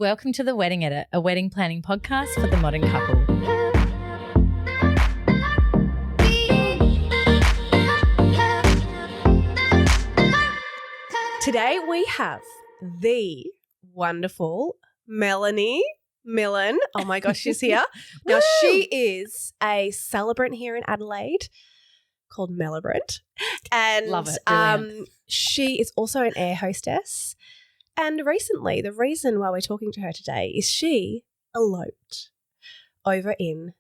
Welcome to The Wedding Edit, a wedding planning podcast for the modern couple. Today we have the wonderful Melanie Millen. Oh my gosh, she's here. Now she is a celebrant here in Adelaide called Melebrant. And Love it. Brilliant. She is also an air hostess. And recently, the reason why we're talking to her today is she eloped over in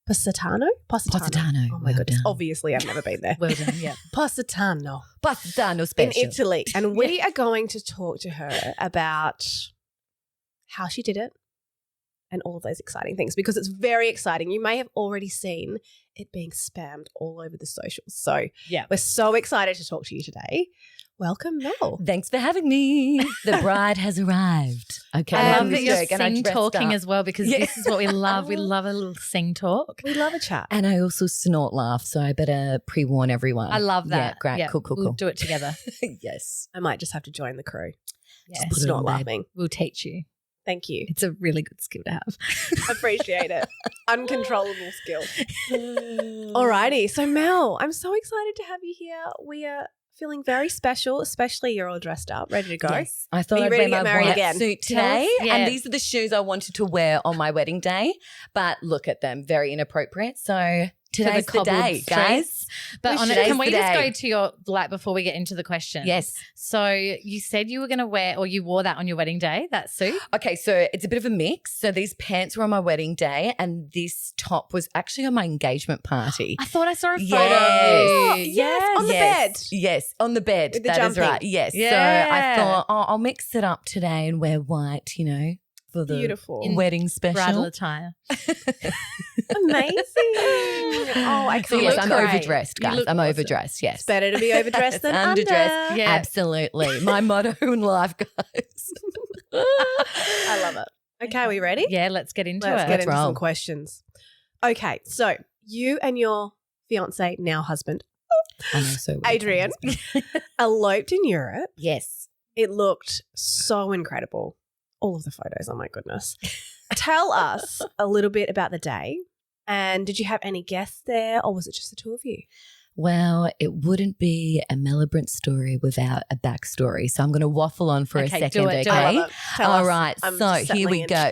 Positano. Positano. Oh my Well goodness. done. Obviously, I've never been there. Well done, yeah. Positano. Positano special. In Italy. And we are going to talk to her about how she did it and all of those exciting things because it's very exciting. You may have already seen it being spammed all over the socials. So Yeah. we're so excited to talk to you today. Welcome, Mel. Thanks for having me. The bride has arrived. Okay. I love And that you're joke, and I sing dressed talking up. as well because Yeah. this is what we love. We love a little sing talk. We love a chat. And I also snort laugh, so I better pre-warn everyone. I love that. Yeah, great. Yeah, Cool. We'll do it together. Yes. I might just have to join the crew. Yeah. Put it Not on, babe. laughing. We'll teach you. Thank you. It's a really good skill to have. Appreciate it. Uncontrollable skill. Alrighty. So Mel, I'm so excited to have you here. We are feeling very special, especially you're all dressed up, ready to go. Yes. I thought Are you I'd ready wear to my get married white again? suit Tell us- today. yeah. And these are the shoes I wanted to wear on my wedding day. But look at them, very inappropriate. So today's the cobbled day, streets. guys. But on it, Today's can we the just day. go to your before we get into the question? Yes. So you said you were going to wear or you wore that on your wedding day, that suit? Okay, so it's a bit of a mix. So these pants were on my wedding day and this top was actually on my engagement party. I thought I saw a photo Yes. of you. Yes, on the bed. Yes, on the bed. With the That is jumping. right. Yes. Yeah. So I thought, I'll mix it up today and wear white, for the Beautiful. wedding special. Bridal attire. Amazing. Oh, I So can't yes, look I'm great. overdressed, You guys. look I'm awesome. overdressed, yes. It's better to be overdressed than Underdressed. under. Yeah. Absolutely. My motto in life, guys. I love it. Okay, are we ready? Yeah, let's get into Let's it. get into roll. some questions. Okay, so you and your fiance, now husband, I know, so weird. Adrian, eloped in Europe. Yes. It looked so incredible. All of the photos, oh my goodness. Tell us a little bit about the day. And did you have any guests there or was it just the two of you? Well, it wouldn't be a Melebrant story without a backstory. So I'm going to waffle on for a Okay, second, do it, okay? do it. I love it. Tell All us. right, I'm so just here settling we in. go.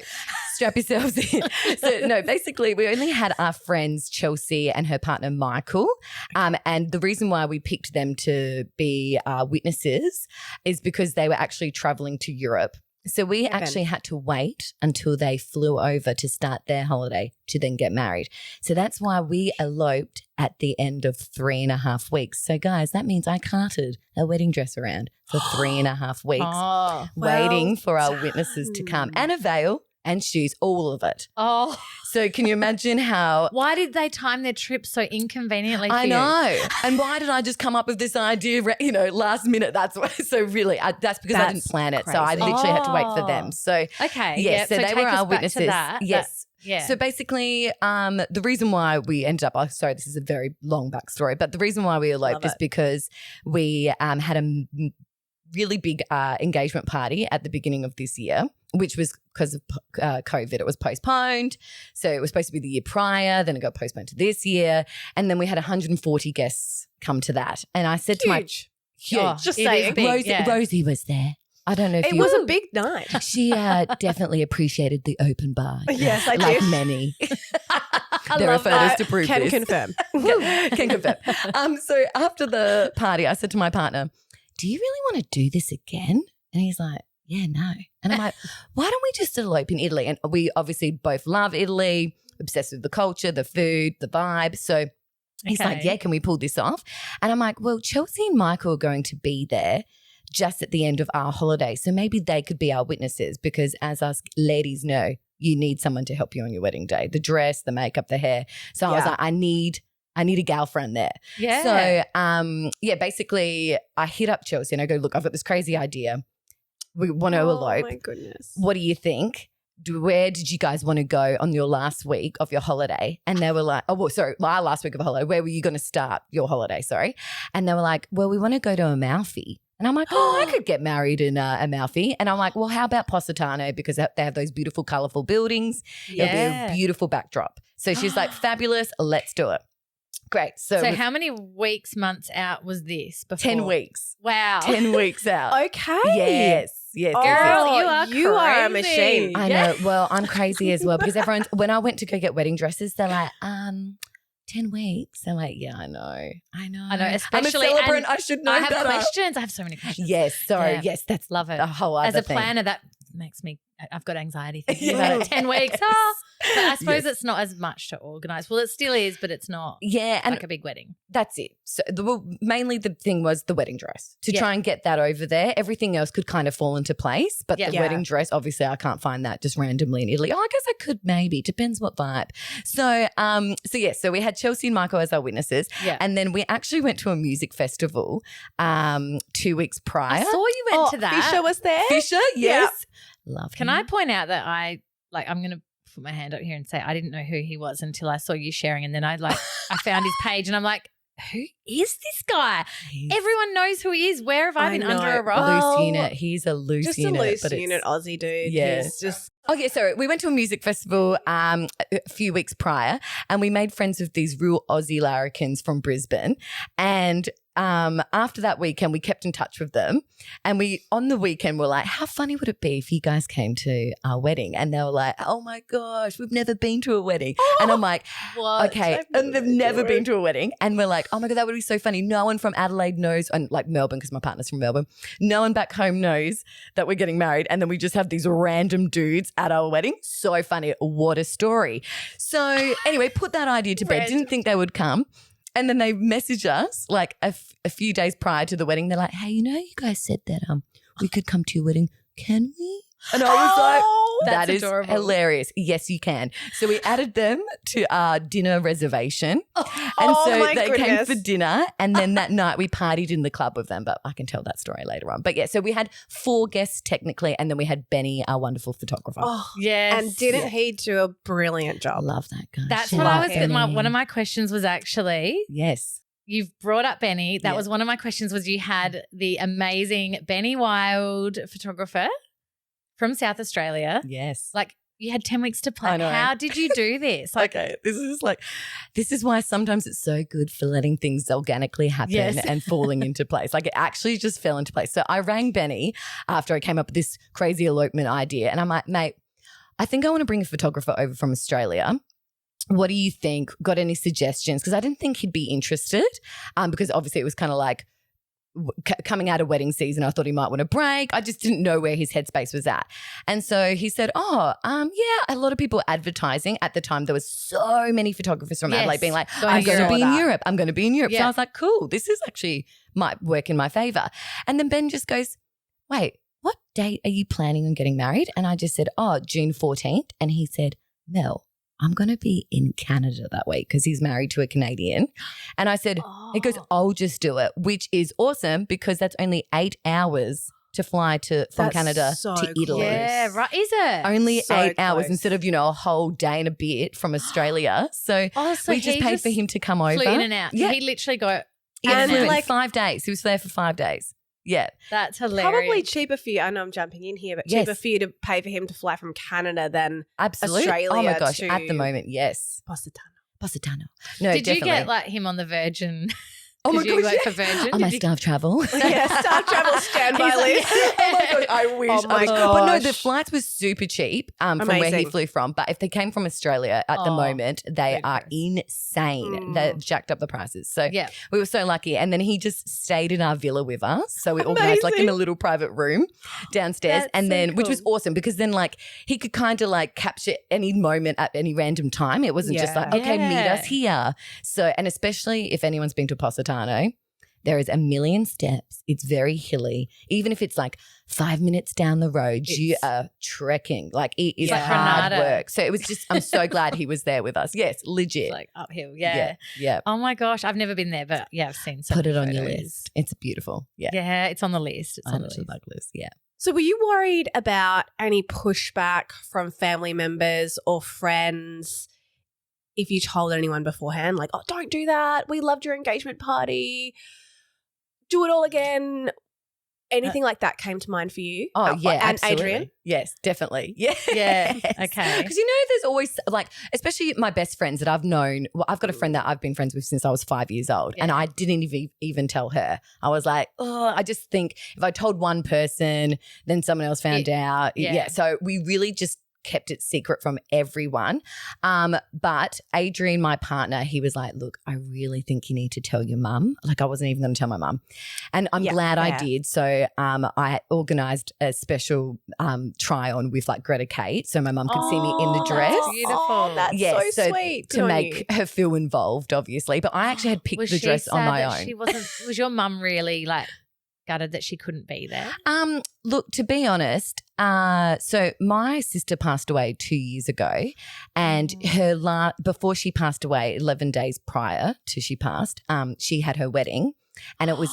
Strap yourselves in. So, no, basically, we only had our friends, Chelsea and her partner, Michael. And the reason why we picked them to be witnesses is because they were actually traveling to Europe. So we Heaven. actually had to wait until they flew over to start their holiday to then get married. So that's why we eloped at the end of 3.5 weeks. So, guys, that means I carted a wedding dress around for 3.5 weeks. Oh. Waiting Well for our witnesses to come, done. and a veil and shoes, all of it. Oh. So can you imagine how Why did they time their trip so inconveniently for I you? know? And why did I just come up with this idea, last minute? That's why. So really, that's because I didn't That's plan it. So I crazy. literally had to wait for Oh. them. So Okay. yes, yeah. so they take were us our back witnesses. To that. Yes. Yeah. So basically, the reason why we ended up, sorry, this is a very long backstory, but the reason why we eloped Love is it. because we had a really big engagement party at the beginning of this year, which was because of COVID. It was postponed. So it was supposed to be the year prior, then it got postponed to this year. And then we had 140 guests come to that. And I said to my Huge. Oh, Just it saying. is big, Rosie, yeah. Rosie was there. I don't know if It you was a big night. She definitely appreciated the open bar. Yes, I like did. many. I There are love photos that. to prove Can this. confirm. Can confirm. So after the party, I said to my partner, "Do you really want to do this again?" And he's like, "Yeah, no." And I'm like, "Why don't we just elope in Italy?" And we obviously both love Italy, obsessed with the culture, the food, the vibe. So he's like, Okay. "Yeah, can we pull this off?" And I'm like, "Well, Chelsea and Michael are going to be there just at the end of our holiday. So maybe they could be our witnesses because as us ladies know, you need someone to help you on your wedding day. The dress, the makeup, the hair." So I was Yeah. like, I need a gal friend there. Yeah. So, basically I hit up Chelsea and I go, "Look, I've got this crazy idea. We want to Oh elope. my goodness. What do you think? Where did you guys want to go on your last week of your holiday?" And they were like, my last week of a holiday. Where were you going to start your holiday? Sorry. And they were like, "Well, we want to go to Amalfi." And I'm like, oh, I could get married in Amalfi. And I'm like, well, how about Positano? Because they have those beautiful, colourful buildings. It'll be a beautiful backdrop. So she's like, fabulous, let's do it. Great. So how many weeks, months out was this before? 10 weeks. Wow. 10 weeks out. Okay. Yes. Girl, you are a crazy. machine. I know. Well, I'm crazy as well because when I went to go get wedding dresses, they're like, 10 weeks. I'm like, yeah, I know. I know, especially. I'm a celebrant. I should know I have better. questions. I have so many questions. Yes. Sorry. Yeah. Yes. That's Love it. a whole other As a thing. planner, that makes me, I've got anxiety thinking about it. 10 weeks. Oh. But I suppose it's not as much to organise. Well, it still is, but it's not and like a big wedding. that's it. So mainly the thing was the wedding dress to try and get that over there. Everything else could kind of fall into place, but the wedding dress, obviously, I can't find that just randomly in Italy. Oh, I guess I could maybe. Depends what vibe. So we had Chelsea and Michael as our witnesses, and then we actually went to a music festival 2 weeks prior. I saw you went to that. Fisher was there. Fisher, yes, love. Can I point out that I'm going to put my hand up here and say I didn't know who he was until I saw you sharing, and then I found his page and I'm like, who is this guy? Everyone knows who he is. Where have I been under a rock? Loose unit. He's a loose unit. Just a loose unit Aussie dude. Yeah. He's just. Okay, so we went to a music festival a few weeks prior and we made friends with these real Aussie larrikins from Brisbane. And after that weekend, we kept in touch with them. And on the weekend, we're like, how funny would it be if you guys came to our wedding? And they were like, oh my gosh, we've never been to a wedding. And I'm like, what? Okay. And they've never been to a wedding. And we're like, oh my God, that would be so funny. No one from Adelaide knows, and like Melbourne, because my partner's from Melbourne, no one back home knows that we're getting married. And then we just have these random dudes at our wedding. So funny. What a story. So anyway, put that idea to bed. Didn't think they would come. And then they message us like a few days prior to the wedding. They're like, hey, you guys said that we could come to your wedding. Can we? And I was like, that is adorable. Hilarious. Yes, you can. So we added them to our dinner reservation. They came for dinner. And then that night we partied in the club with them. But I can tell that story later on. But yeah, so we had 4 guests technically. And then we had Benny, our wonderful photographer. Oh, yes. And didn't he do a brilliant job? I love that guy. That's what I was. One of my questions was actually. Yes. You've brought up Benny. That was one of my questions was you had the amazing Benny Wild photographer from South Australia. Yes. Like you had 10 weeks to plan. I know. How did you do this? Okay. This is why sometimes it's so good for letting things organically happen and falling into place. Like it actually just fell into place. So I rang Benny after I came up with this crazy elopement idea. And I'm like, mate, I think I want to bring a photographer over from Australia. What do you think? Got any suggestions? Because I didn't think he'd be interested because obviously it was kind of like coming out of wedding season. I thought he might want a break. I just didn't know where his headspace was at. And so he said, a lot of people advertising. At the time, there was so many photographers from Adelaide being like, I'm going to be in Europe. I'm going to be in Europe. So I was like, cool, this is actually might work in my favor. And then Ben just goes, wait, what date are you planning on getting married? And I just said, June 14th. And he said, Mel, I'm going to be in Canada that week because he's married to a Canadian. And I said, he goes, I'll just do it, which is awesome because that's only 8 hours to fly from Canada to Italy. Yeah, right. Is it? Only so 8 hours close. instead of, a whole day and a bit from Australia. So we just paid for him to come over. Flew in and out. Yeah. He literally got And And like 5 days. He was there for 5 days. Yeah. That's hilarious. Probably cheaper for you. I know I'm jumping in here, but cheaper for you to pay for him to fly from Canada than Absolutely. Australia. Oh my gosh. to At the moment, yes. Positano. No, Did definitely. you get like him on the Virgin? Oh my Did you gosh, work for Virgin? On my staff travel. Yeah, staff travel standby He's like- list. Oh my God, I wish. Oh my But no, the gosh. flights was super cheap from where he Amazing. flew from. But if they came from Australia at the moment, they so are gross. insane. They've jacked up the prices. So Yeah. we were so lucky. And then he just stayed in our villa with us. So we organised like in a little private room downstairs. That's And so then, which was cool. awesome because then like he could kind of like capture any moment at any random time. It wasn't just like, okay, meet Yeah. us here. So, and especially if anyone's been to Positano, there is a million steps. It's very hilly. Even if it's like 5 minutes down the road, you are trekking. Like it is like hard Granada. work. So it was just, I'm so glad he was there with us. Yes, legit. It's like uphill. Yeah. Yeah. Oh my gosh. I've never been there, but yeah, I've seen some Put it on photos. your list. It's beautiful. Yeah. Yeah, it's on the list. It's on the It's list. a bug list. Yeah. So were you worried about any pushback from family members or friends if you told anyone beforehand, like, oh, don't do that. We loved your engagement party. Do it all again. anything like that came to mind for you? Oh, yeah, and absolutely. Adrian? Yes, definitely. Yeah. Yeah, okay. Because, there's always like, especially my best friends that I've known. Well, I've got a friend that I've been friends with since I was 5 years old and I didn't even tell her. I was like, I just think if I told one person, then someone else found out. Yeah. So we really just kept it secret from everyone. But Adrian, my partner, he was like, look, I really think you need to tell your mum. Like I wasn't even going to tell my mum. And I'm glad I did. So I organised a special try on with like Greta Kate so my mum could see me in the dress. That's beautiful. Oh, that's so sweet. To make her feel involved, obviously. But I actually had picked the dress on my own. Was your mum really like gutted that she couldn't be there? Look, to be honest, so my sister passed away 2 years ago and before she passed away, 11 days prior to she passed, she had her wedding and it was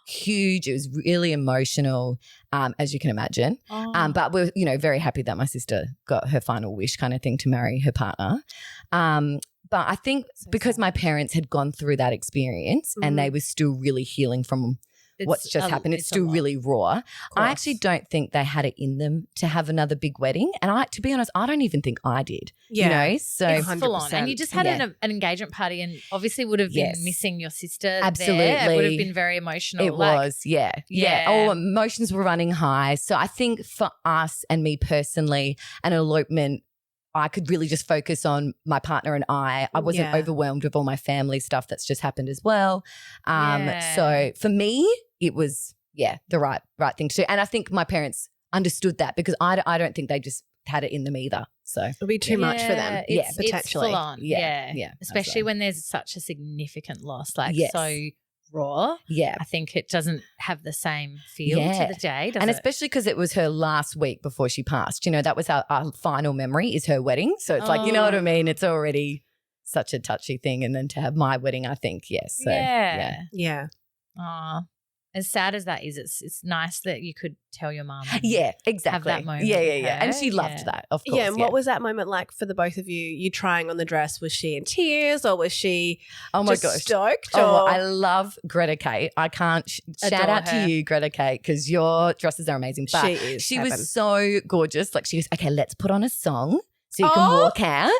huge. It was really emotional, as you can imagine. But we're, very happy that my sister got her final wish kind of thing to marry her partner. But I think because my parents had gone through that experience and they were still really healing from what's just happened. It's still really raw. I actually don't think they had it in them to have another big wedding. And to be honest, I don't even think I did. Yeah. So it's full on. And you just had an engagement party and obviously would have been missing your sister. Absolutely. There. It would have been very emotional. It was, yeah. All emotions were running high. So I think for us and me personally, an elopement, I could really just focus on my partner and I. I wasn't overwhelmed with all my family stuff that's just happened as well. So for me, it was, the right thing to do. And I think my parents understood that because I don't think they just had it in them either. So it'll be too much for them. Potentially. It's full on. Yeah. Especially absolutely. when there's such a significant loss, so raw. Yeah. I think it doesn't have the same feel to the day, does and it? especially because it was her last week before she passed. That was our final memory is her wedding. So it's like, you know what I mean? It's already such a touchy thing. And then to have my wedding, I think, yes. So, yeah. Aw. As sad as that is, it's nice that you could tell your mum. Yeah, exactly. Have that moment. Yeah. with her. And she loved that, of course. Yeah, and what was that moment like for the both of you? You trying on the dress, was she in tears or was she stoked? Oh, I love Greta Kate. I can't shout out to you, Greta Kate, because your dresses are amazing. But she was so gorgeous. Like she goes, okay, let's put on a song. So you can walk out.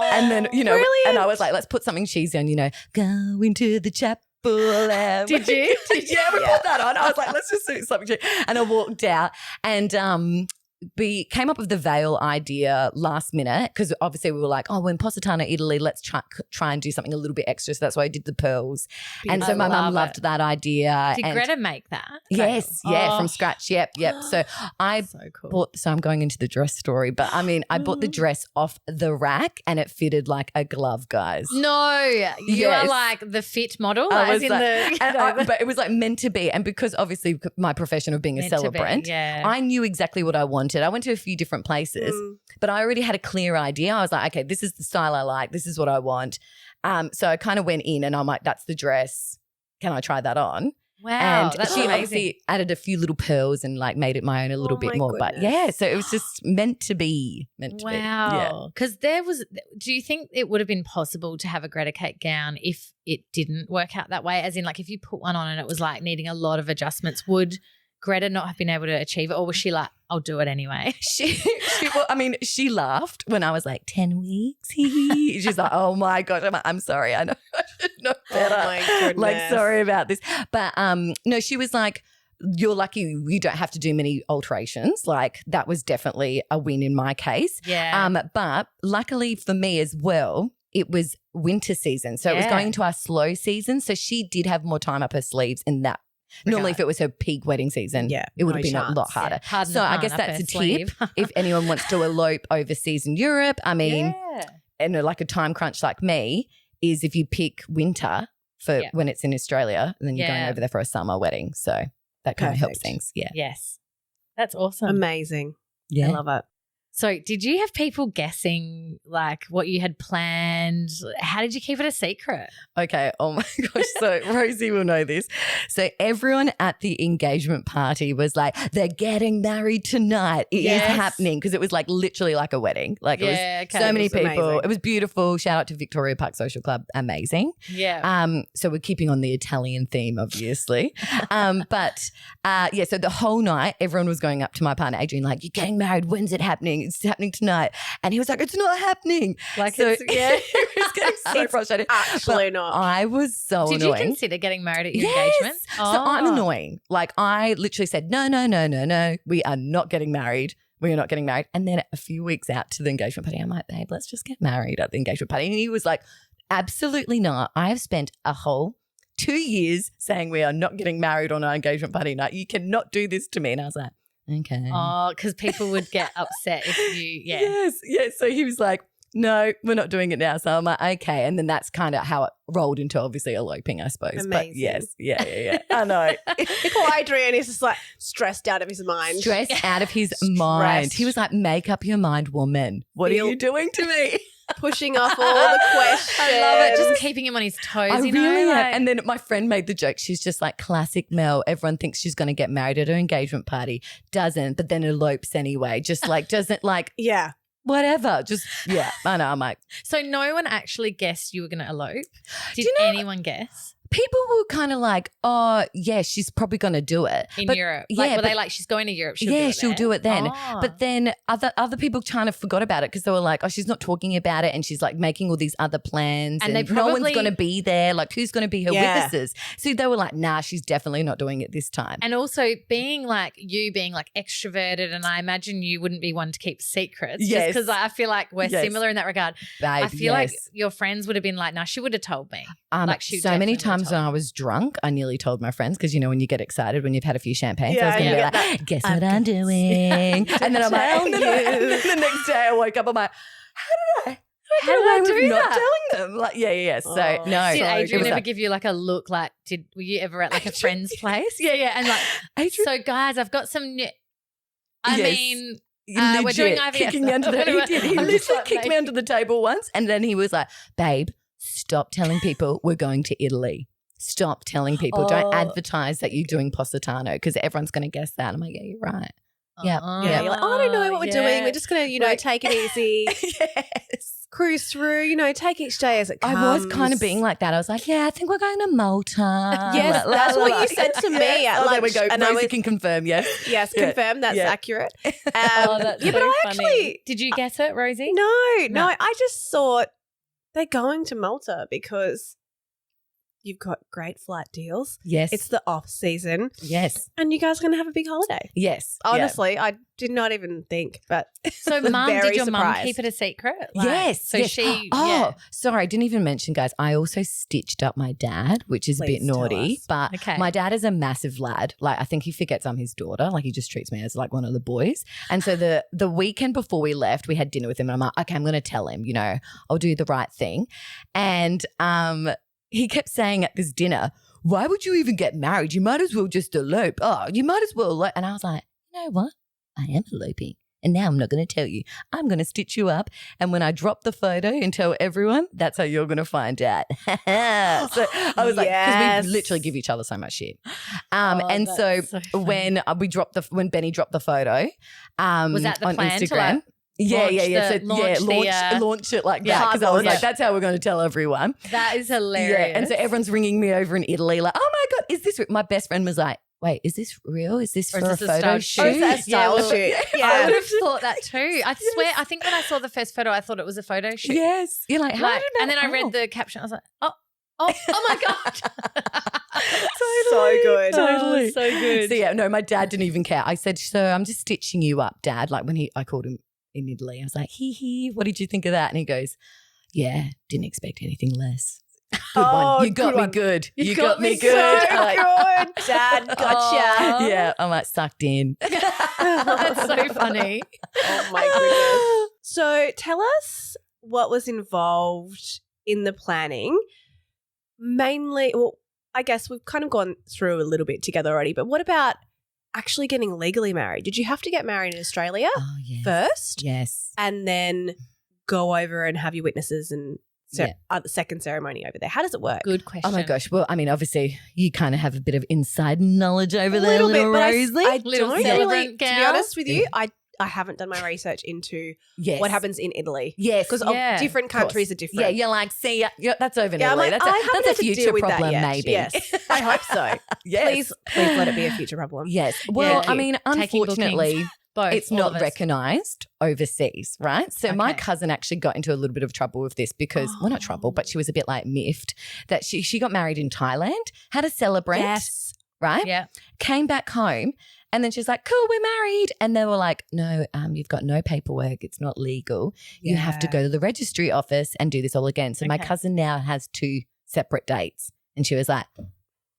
And then, brilliant. And I was like, let's put something cheesy on, go into the chapel. Did you? Yeah, we put that on. I was like, let's just do something cheesy. And I walked out and we came up with the veil idea last minute because obviously we were like, we're in Positano, Italy. Let's try and do something a little bit extra. So that's why I did the pearls. And so my mum loved that idea. Did Greta make that? Yes. Yeah, from scratch. Yep. So I so I'm going into the dress story, but I mean, I bought the dress off the rack and it fitted like a glove, guys. No, you are like the fit model. But it was like meant to be. And because obviously my profession of being a celebrant, I knew exactly what I wanted. I went to a few different places, but I already had a clear idea. I was like, okay, this is the style I like. This is what I want. So I kind of went in and I'm like, that's the dress. Can I try that on? Wow. And she obviously added a few little pearls and like made it my own a little bit more. Goodness. But so it was just meant to be. Wow. Because do you think it would have been possible to have a Greta Kate gown if it didn't work out that way? As in like if you put one on and it was like needing a lot of adjustments, would Greta not have been able to achieve it, or was she like, I'll do it anyway? She laughed when I was like 10 weeks. She's like, oh my gosh, I'm sorry. I know I should know better. Oh my goodness. Like, sorry about this. But no, she was like, you're lucky you don't have to do many alterations. Like that was definitely a win in my case. Yeah. But luckily for me as well, it was winter season. So it was going into our slow season. So she did have more time up her sleeves in that. Normally, if it was her peak wedding season, it would have been a lot harder. So I guess that's a tip if anyone wants to elope overseas in Europe. I mean, and like a time crunch like me is if you pick winter for when it's in Australia and then you're going over there for a summer wedding. So that kind of helps things. Yeah. Yes. That's awesome. Amazing. Yeah. I love it. So did you have people guessing like what you had planned? How did you keep it a secret? Okay. Oh my gosh. So Rosie will know this. So everyone at the engagement party was like, they're getting married tonight. It is happening, because it was like literally like a wedding. Like it was so many people. Amazing. It was beautiful. Shout out to Victoria Park Social Club. Amazing. Yeah. So we're keeping on the Italian theme, obviously. So the whole night everyone was going up to my partner Adrian like, you're getting married. When's it happening? It's happening tonight. And he was like, it's not happening. Like, so, he was getting so frustrated. Actually not. I was so Did annoying. you consider getting married at your engagement? So I'm annoying. Like I literally said, no. We are not getting married. We are not getting married. And then a few weeks out to the engagement party, I'm like, babe, let's just get married at the engagement party. And he was like, absolutely not. I have spent a whole 2 years saying we are not getting married on our engagement party night. You cannot do this to me. And I was like, okay. Oh, because people would get upset if you, Yes. So he was like, no, we're not doing it now. So I'm like, okay. And then that's kind of how it rolled into obviously eloping, I suppose. Amazing. But yes. Yeah. I know. Poor Adrian is just like stressed out of his mind. Stressed out of his mind. He was like, make up your mind, woman. What are you doing to me? Pushing off all the questions. I love it. Just keeping him on his toes, I you know? really am. Like, And then my friend made the joke. She's just like, classic Mel. Everyone thinks she's going to get married at her engagement party. Doesn't, but then elopes anyway. Just like, doesn't like, yeah. Whatever. Just, yeah. I know. I'm like. So no one actually guessed you were going to elope? Did anyone guess? People were kind of like, oh, yeah, she's probably going to do it. In Europe? Like, were they like, she's going to Europe, she'll do it then. Oh. But then other people kind of forgot about it because they were like, oh, she's not talking about it and she's like making all these other plans and no one's going to be there. Like, who's going to be her witnesses? So they were like, nah, she's definitely not doing it this time. And also being like extroverted, and I imagine you wouldn't be one to keep secrets. Yes. Because I feel like we're similar in that regard. Babe, I feel like your friends would have been like, nah, she would have told me. Like so many times when I was drunk, I nearly told my friends because, you know, when you get excited when you've had a few champagnes, I was going to be like, guess what I'm doing? And then I'm like, the next day I woke up, I'm like, how did I do that? Not telling them. Like, yeah. So no. Did Adrian ever give you like a look? Like, were you ever at like a friend's place? Yeah. And like, Adrian, so guys, I've got some new. I mean. We're doing IVF. Kicking me under he literally kicked me under the table once, and then he was like, babe, stop telling people we're going to Italy. Stop telling people. Don't advertise that you're doing Positano because everyone's going to guess that. I'm like, yeah, you're right. Yeah. You're like, I don't know what we're doing. We're just going to, take it easy. Yes. Cruise through, take each day as it comes. I was kind of being like that. I was like, yeah, I think we're going to Malta. Yes, that's what you said to me at lunch. There we go. And Rosie can confirm, yes. Yes, confirm. That's accurate. That's so but I funny. actually... Did you guess it, Rosie? No. I just thought they're going to Malta because you've got great flight deals. Yes. It's the off season. Yes. And you guys are going to have a big holiday. Yes. Honestly, I did not even think, but so mum, did your mum keep it a secret? Yes. So she sorry, I didn't even mention, guys, I also stitched up my dad, which is a bit naughty, but my dad is a massive lad. Like, I think he forgets I'm his daughter. Like, he just treats me as like one of the boys. And so the weekend before we left, we had dinner with him and I'm like, okay, I'm going to tell him, I'll do the right thing. And he kept saying at this dinner, why would you even get married? You might as well just elope. Oh, you might as well. And I was like, you know what? I am eloping. And now I'm not going to tell you. I'm going to stitch you up. And when I drop the photo and tell everyone, that's how you're going to find out. So I was like, because we literally give each other so much shit. And so when Benny dropped the photo was that the on plan Instagram. Launch it like that because I was like, that's how we're going to tell everyone. That is hilarious. Yeah. And so everyone's ringing me over in Italy like, oh my God, is this real? My best friend was like, wait, is this real? Is this for a photo shoot? Or is that a style shoot? Yeah. I would have thought that too. I swear, I think when I saw the first photo, I thought it was a photo shoot. Yes. You're like, how did that and then I read the caption. I was like, oh my God. So good. Totally. So good. So yeah, no, my dad didn't even care. I said, so I'm just stitching you up, Dad. Like when I called him in Italy, I was like, hee, what did you think of that? And he goes, yeah, didn't expect anything less. Good one. You got me good. You got me good. So good. Dad, gotcha. Yeah, I'm like sucked in. That's so funny. Oh my goodness. So tell us what was involved in the planning. Mainly, well, I guess we've kind of gone through a little bit together already, but what about actually getting legally married, did you have to get married in Australia yes. first? Yes. And then go over and have your witnesses and the second ceremony over there? How does it work? Good question. Oh my gosh. Well, I mean, obviously, you kind of have a bit of inside knowledge over there, little bit, but Rosie. I Little don't celebrant really, to be gal. honest with you, I haven't done my research into Yes. what happens in Italy. Yes. Because Yeah, different of course. countries are different. Yeah, you're like, see, that's over in Yeah, I'm Italy. like, That's I a, haven't that's a had to future deal with that problem, yet. maybe. Yes, I hope so. Yes. Please let it be a future problem. Yes. Well, Yeah. I mean, Taking unfortunately, bookings. Both, it's all not of us. recognised overseas, right? So my Okay. cousin actually got into a little bit of trouble with this because, well, not trouble, but she was a bit like miffed that she got married in Thailand, had a celebrant, Yes. right? Yeah. Came back home and then she's like, cool, we're married. And they were like, no, you've got no paperwork. It's not legal. You have to Yeah. go to the registry office and do this all again. So my Okay. cousin now has 2 separate dates. And she was like,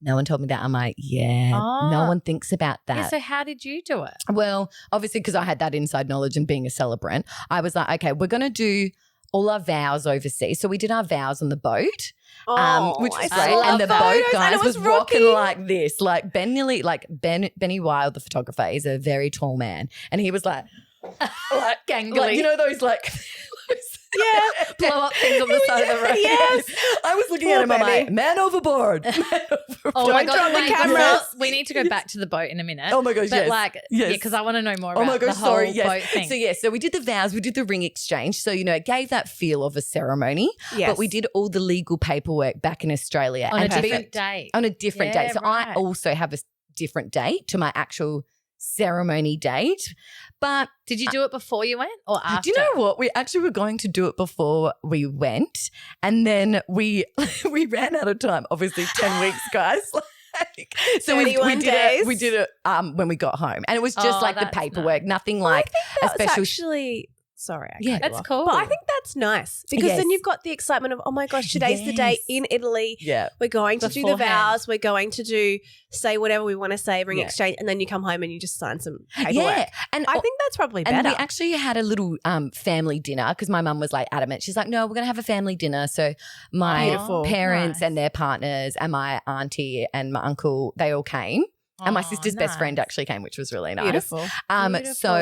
no one told me that. I'm like, no Oh. one thinks about that. Yeah, so how did you do it? Well, obviously, because I had that inside knowledge and being a celebrant, I was like, okay, we're going to do all our vows overseas. So we did our vows on the boat, which was I great. love And the boat, photos, and guys, it was rocking. rocking like this. Like Benny Wild, the photographer, is a very tall man. And he was like Gangly. like, you know those like Yeah. blow up things on the side of the road. Yes. I was looking Poor at him, I'm Benny. like, man overboard. Man overboard. Oh my Don't God, drop the wait, cameras. we need to go back to the boat in a minute. Oh my gosh, But yes. yeah, Yes. because I want to know more about Oh my gosh, the whole sorry. boat Yes. thing. So we did the vows, we did the ring exchange. So, it gave that feel of a ceremony. Yes. But we did all the legal paperwork back in Australia. on a And to be- different day. On a different Yeah, date. So I right. also have a different date to my actual ceremony date. But Did you do it before you went or after? do you know what? We actually were going to do it before we went. And then we ran out of time. Obviously 10 weeks, guys. So we 31 did days. it. We did it when we got home. And it was just Oh, like the that's paperwork, nice. nothing Well, I like think a that's special actually sorry. I Yeah. cut you That's off. cool. But I think that's nice because then Yes. you've got the excitement of, oh my gosh, today's the day Yes. in Italy. Yeah. We're going to do the Beforehand. vows. We're going to say whatever we want to say, ring Yeah. exchange, and then you come home and you just sign some paperwork. Yeah. And I think that's probably and better. we actually had a little family dinner because my mum was like adamant. She's like, no, we're going to have a family dinner. So my Beautiful. parents Nice. and their partners and my auntie and my uncle, they all came. And my Oh, sister's best friend nice. actually came, which was really nice. Beautiful. So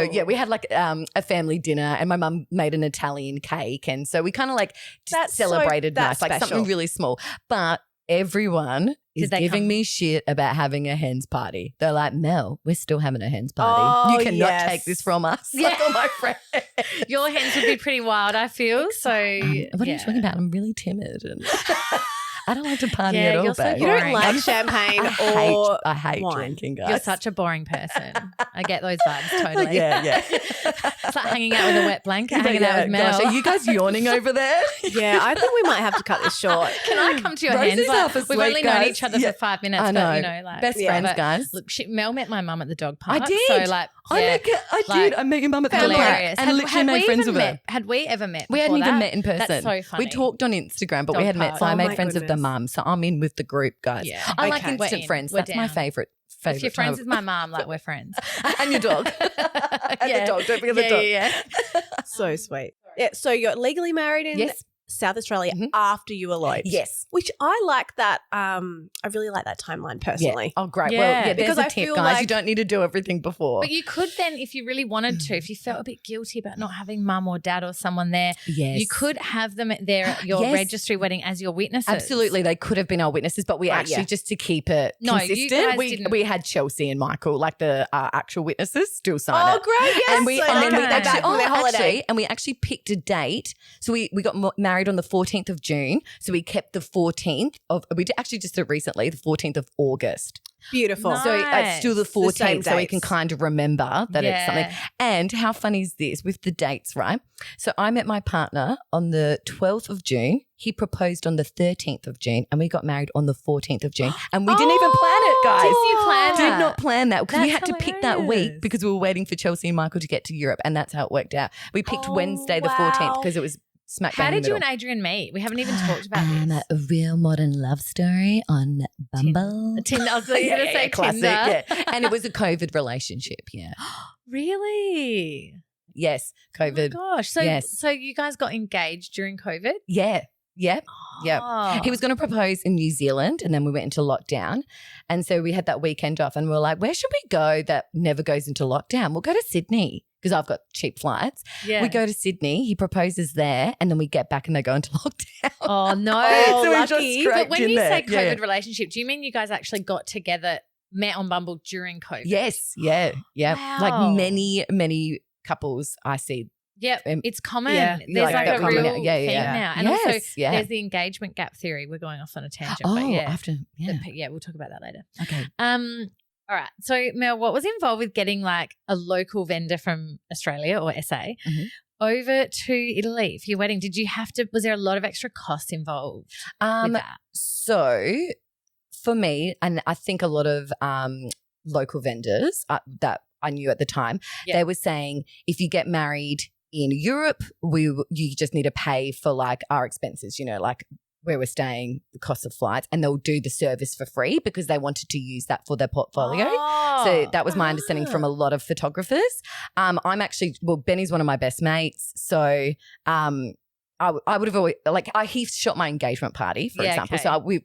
yeah, we Beautiful. had like a family dinner and my mum made an Italian cake. And so we kind of like just That's so- celebrated that's nice, like special. something really small. But everyone is Did they giving come? me shit about having a hens party. They're like, Mel, we're still having a hens party. Oh, You cannot yes. take this from us. Yeah. Like all my friends. Your hens would be pretty wild, I feel. So What are you yeah. talking about? I'm really timid and I don't like to party Yeah, at all, you're so babe. You don't boring. like champagne or I hate wine. drinking, guys. You're such a boring person. I get those vibes totally. Yeah. It's like hanging out with a wet blanket, hanging out with Mel. Gosh, are you guys yawning over there? Yeah, I think we might have to cut this short. Can I come to your Rosie's hens? Like, half we've asleep, only known guys. each other Yeah. for 5 minutes, I know. but you know, like Best Yeah. friends, but guys. Look, Mel met my mum at the dog park. I did. So like, I yeah, did. I met your mum at the hilarious. park and literally had made we friends even with her. met? Had we ever met? We hadn't before even that? met in person. That's so funny. We talked on Instagram, but we Dog hadn't met. park. So I Oh made my friends with the goodness. mum. So I'm in with the group, guys. Yeah. I like Okay. We're instant in. friends. We're That's my down. favorite. If you're friends time. with my mum, like we're friends. and your dog. And Yeah. the dog. Don't forget the dog. Yeah. So sweet. Yeah, so you're legally married in Yes. South Australia Mhm. after you eloped. Yes. Which I like that. I really like that timeline personally. Yeah. Oh, great. Yeah. Well, yeah, there's Because a I tip, feel guys. You like- don't need to do everything before. But you could then, if you really wanted to, if you felt a bit guilty about not having mum or dad or someone there, yes. you could have them there at your Yes. registry wedding as your witnesses. Absolutely. They could have been our witnesses, but we Right, actually, yeah. just to keep it No, you consistent, guys we didn't. had Chelsea and Michael, like the actual witnesses, still sign Oh, it. great. Yes. And we so and they then we get back actually, from their holiday. and we actually picked a date. So we got married on the 14th of June. So we kept the 14th of. We actually just did it recently, the 14th of August. Beautiful. Nice. So it's still the It's the same 14th, so we dates. can kind of remember that it's something. Yeah. And how funny is this with the dates, right? So I met my partner on the 12th of June. He proposed on the 13th of June, and we got married on the 14th of June. And we didn't even plan it, guys. Didn't you plan Did that? not plan that because we had That's to pick that week hilarious. because we were waiting for Chelsea and Michael to get to Europe, and that's how it worked out. We picked Oh, Wednesday the wow. 14th because it was smack How bang in did the you middle. and Adrian meet? We haven't even talked about this. A real modern love story on Bumble. Tinder. I was going to say classic, Tinder. yeah. And it was a COVID relationship, yeah. Really? Yes, Oh my COVID. gosh. So, Yes. so you guys got engaged during COVID? Yeah. Yep. Yep. Oh. He was going to propose in New Zealand and then we went into lockdown. And so we had that weekend off and we were like, where should we go that never goes into lockdown? We'll go to Sydney because I've got cheap flights. Yeah. We go to Sydney, he proposes there and then we get back and they go into lockdown. Oh, no. Oh, we just lucky. scraped But when in you there. say Yeah. COVID relationship, do you mean you guys actually got together, met on Bumble during COVID? Yes. Yeah. Yeah. Wow. Like many couples I see. Yep. Um, It's common. Yeah. There's like that a common real now. Yeah, thing yeah. now. And Yes, also yeah. there's the engagement gap theory. We're going off on a tangent. Oh, but yeah. after. Yeah. Yeah, we'll talk about that later. Okay. All right. So Mel, what was involved with getting like a local vendor from Australia or SA over to Italy for your wedding? Did you have to, was there a lot of extra costs involved with that? So for me, and I think a lot of local vendors that I knew at the time, Yeah. they were saying if you get married in Europe, you just need to pay for like our expenses, like where we're staying, the cost of flights, and they'll do the service for free because they wanted to use that for their portfolio. Oh. So that was my understanding from a lot of photographers. I'm actually, Benny's one of my best mates. So I would have always, he shot my engagement party, for example. okay. So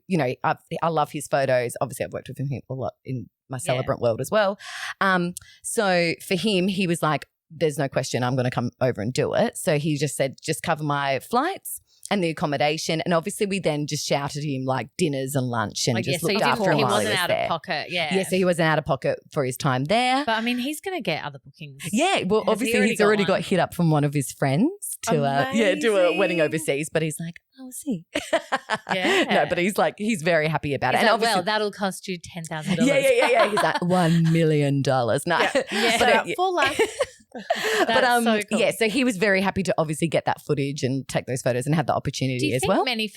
I love his photos. Obviously, I've worked with him a lot in my Celebrant world as well. So for him, he was like, there's no question I'm going to come over and do it. So he just said, just cover my flights and the accommodation. And obviously we then just shouted him like dinners and lunch and just looked after him he while wasn't he was out there. of pocket. Yeah. Yeah, so he wasn't out of pocket for his time there. But I mean, he's going to get other bookings. Yeah, well, Has he obviously already he's got already one? got hit up from one of his friends to do a wedding Amazing. overseas, but he's like, oh, is he? Yeah. No, but he's very happy about He's it. like, And obviously, that'll cost you $10,000. yeah. He's like $1 million. No, Yeah. but For life. That's so cool. yeah, so he was very happy to obviously get that footage and take those photos and have the opportunity Do you as think well. many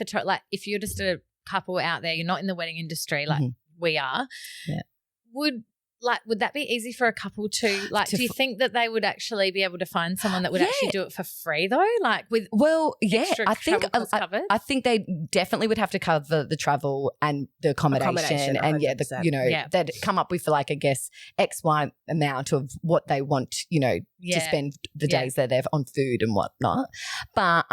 if you're just a couple out there, you're not in the wedding industry like we are, Yeah. would that be easy for a couple to do you think that they would actually be able to find someone that would actually do it for free though? Like with extra I think travel costs covered? I think they definitely would have to cover the travel and the accommodation and 100%. they'd come up with like I guess XY amount of what they want, to spend the days they're there on food and whatnot. But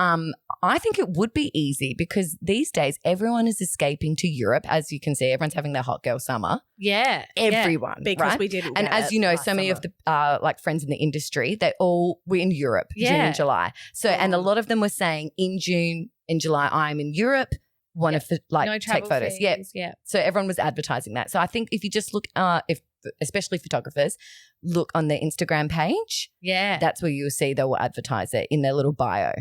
I think it would be easy because these days everyone is escaping to Europe. As you can see, everyone's having their hot girl summer. Yeah. Everyone, Because right? we didn't. And get as it you know, last so many summer. of the friends in the industry, we're in Europe, June and July. So, and a lot of them were saying in June and July, I'm in Europe, want to no take travel photos. fees. Yeah. So everyone was advertising that. So I think if you just look, especially photographers, look on their Instagram page. Yeah. That's where you'll see they will advertise it in their little bio.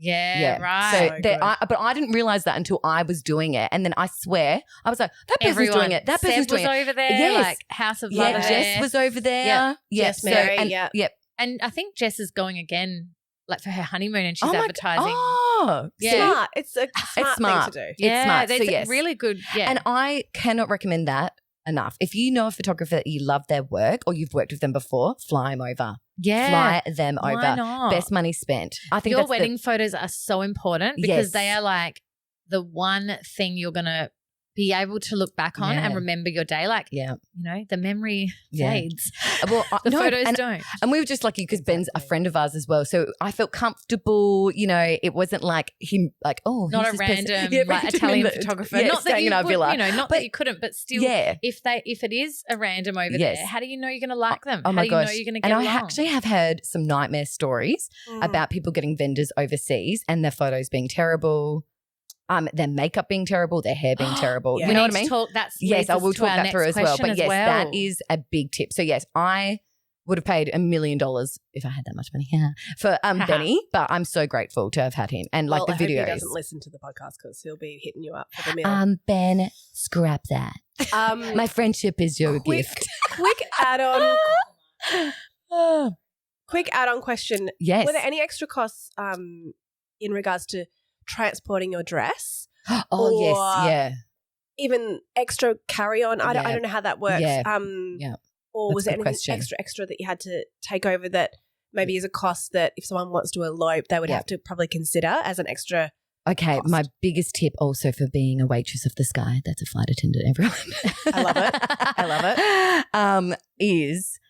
Yeah, right. So So good. but I didn't realize that until I was doing it, and then I swear I was like, that person's Everyone. doing it. That person's Seb doing was it. over there. Yes. Like House of Love. Yeah, Jess was over there. Yeah. Yeah, Jess Mary, Yep. And I think Jess is going again, like for her honeymoon, and she's Oh my advertising. Oh, Yeah. Smart. It's a smart, smart. thing to do. Yeah, smart. So that's yes. really good. Yeah, And I cannot recommend that enough. If you know a photographer that you love their work or you've worked with them before, fly them over. yeah. Fly them Why over. not? Best money spent. I think Your that's wedding photos are so important because Yes. they are like the one thing you're gonna be able to look back on and Yeah. remember your day. Like, Yeah. the memory Yeah. fades. Well, The photos don't. And we were just lucky because Ben's a Exactly. friend of ours as well. So I felt comfortable, it wasn't like him like, oh, Not who's a this person? random Yeah, like random Italian in the- photographer. yeah, Not that staying you in our would, villa. not But- that you couldn't, but still, Yeah. if it is a random over Yes. there, how do you know you're going to like them? Oh how my do you gosh. know you're going to get And I along? actually have heard some nightmare stories about people getting vendors overseas and their photos being terrible, their makeup being terrible, their hair being terrible. Yeah. You know We what I need mean? to talk, that's Yes, leads I us will to talk our that next through as well. question But yes, well. that is a big tip. So yes, I would have paid $1 million if I had that much money for Benny, but I'm so grateful to have had him and like Well, the I hope videos. he doesn't listen to the podcast because he'll be hitting you up for the meal. Ben, scrap that. My friendship is your gift. Quick add-on. Oh, Quick add-on question. yes. Were there any extra costs in regards to transporting your dress? Oh yes, or- yeah. Even extra carry-on? I Yeah. don't know how that works. Yeah. Or Yeah. was That's there a good anything question. extra that you had to take over that maybe is a cost that if someone wants to elope, they would Yeah. have to probably consider as an extra? Okay, cost. my biggest tip also for being a waitress of the sky, that's a flight attendant, everyone. I love it. I love it. Is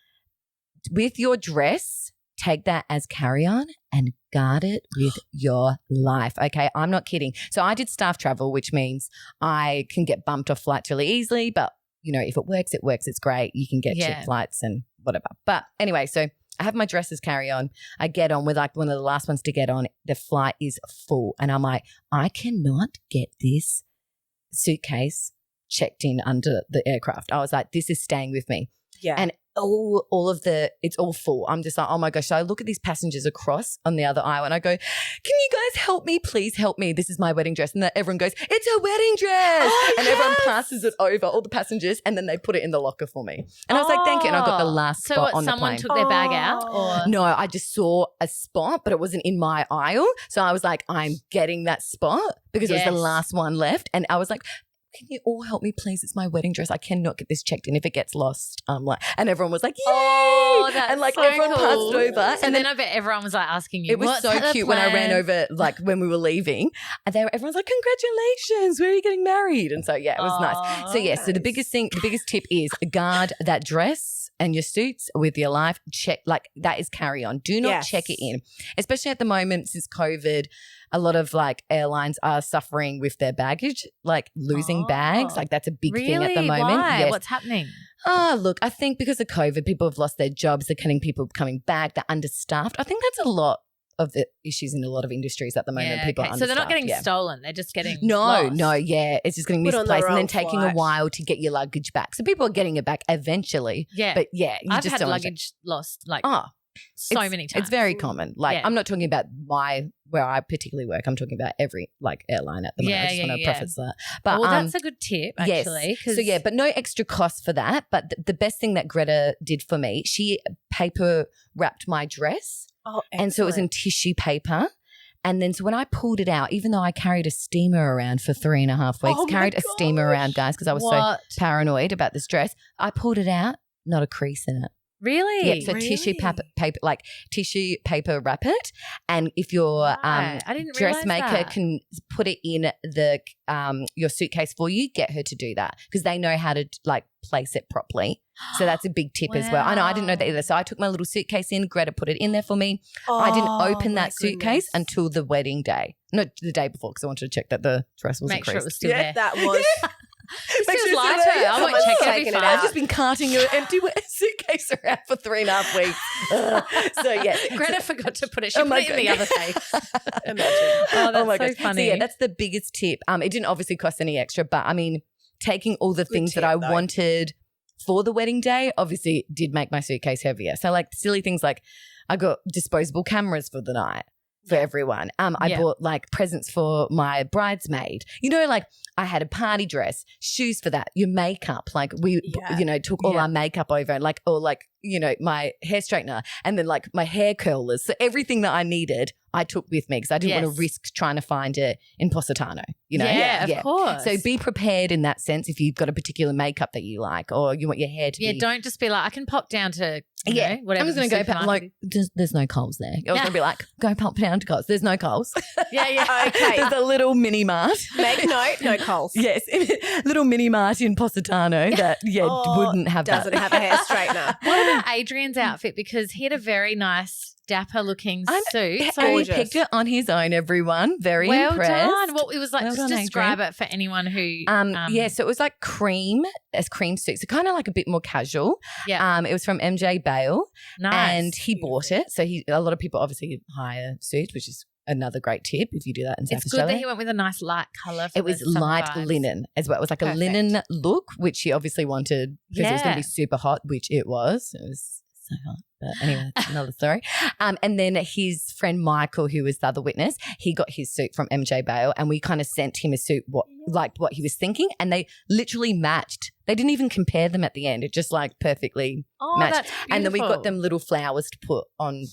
with your dress, take that as carry-on and guard it with your life, okay? I'm not kidding. So I did staff travel, which means I can get bumped off flights really easily, but, you know, if it works, it works. It's great. You can get cheap flights and whatever. But anyway, so I have my dresses carry-on. I get on. We're like one of the last ones to get on. The flight is full. And I'm like, I cannot get this suitcase checked in under the aircraft. I was like, this is staying with me. Yeah. And it's all full. I'm just like, oh my gosh. So I look at these passengers across on the other aisle and I go, can you guys help me? Please help me. This is my wedding dress. And everyone goes, it's a wedding dress. Oh, and everyone passes it over, all the passengers, and then they put it in the locker for me. And I was like, thank you. And I got the last spot on the plane. So someone took their bag out? Or? No, I just saw a spot, but it wasn't in my aisle. So I was like, I'm getting that spot because it was the last one left. And I was like, can you all help me, please? It's my wedding dress. I cannot get this checked in. If it gets lost, and everyone was like, yay! Oh, that's and like so everyone cool. passed over. So and then I bet everyone was like asking you. It was so cute when I ran over, like when we were leaving. And everyone's like, congratulations, where are you getting married? And so it was nice. So so the biggest tip is guard that dress and your suits with your life. Check, like that is carry on. Do not check it in, especially at the moment since COVID. A lot of like airlines are suffering with their baggage, like losing bags. Like that's a big thing at the moment. Why? Yes. What's happening? Oh, look, I think because of COVID, people have lost their jobs. They're getting people coming back. They're understaffed. I think that's a lot of the issues in a lot of industries at the moment. People are understaffed. So they're not getting stolen. They're just getting lost. It's just getting misplaced and then taking flight. a while to get your luggage back. So people are getting it back eventually. Yeah. But you I've just had don't luggage lost like so many times. It's very common. Like I'm not talking about where I particularly work. I'm talking about every like airline at the moment. I just want to preface that. But that's a good tip actually. Yes. So but no extra cost for that. But the best thing that Greta did for me, she paper wrapped my dress. Oh, and so it was in tissue paper. And then so when I pulled it out, even though I carried a steamer around for 3.5 weeks, carried a steamer around, guys, because I was so paranoid about this dress, I pulled it out, not a crease in it. Really? Yeah, so tissue paper, like tissue paper wrap it. And if your dressmaker can put it in the your suitcase for you, get her to do that because they know how to like place it properly. So that's a big tip as well. I know I didn't know that either. So I took my little suitcase in, Greta put it in there for me. I didn't open that suitcase until the wedding day. No, the day before because I wanted to check that the dress wasn't Make sure it was still there. That was. Make sure lighter. I won't check it every I've just been carting an empty suitcase around for 3.5 weeks. So Greta forgot to put it. She put it in the other case. Imagine. Oh, that's so funny. So that's the biggest tip. It didn't obviously cost any extra, but I mean, taking all the things that I wanted for the wedding day obviously did make my suitcase heavier. So like silly things like I got disposable cameras for the night. For everyone. I bought like presents for my bridesmaid. You know, like I had a party dress, shoes for that, your makeup. Like we, took all our makeup over and my hair straightener and then like my hair curlers. So everything that I needed, I took with me because I didn't want to risk trying to find it in Positano, you know? Yeah, of course. So be prepared in that sense if you've got a particular makeup that you like or you want your hair to be. Yeah, don't just be like, I can pop down to, whatever. I'm just going to go, like, there's no Coles there. I was going to be like, go pop down to Coles. There's no Coles. Yeah. Okay. There's a little mini mart. Make note, no Coles. Yes, little mini mart in Positano that, wouldn't have that. Doesn't have a hair straightener. What about Adrian's outfit? Because he had a very nice dapper looking suit. So he picked it on his own, everyone. Very impressed. Well done. What it was like, well just done, describe Adrian. it for anyone who so it was like cream suit. So kind of like a bit more casual. Yeah. It was from MJ Bale. Nice. And he bought it. So a lot of people obviously hire suits, which is another great tip if you do that in South Australia. It's good that he went with a nice light colour. It was light linen as well. It was like a linen look, which he obviously wanted because it was going to be super hot, which it was. It was so hot. But anyway, that's another story. And then his friend Michael, who was the other witness, he got his suit from MJ Bale and we kind of sent him a suit what he was thinking and they literally matched. They didn't even compare them at the end. It just like perfectly matched. That's beautiful. And then we got them little flowers to put on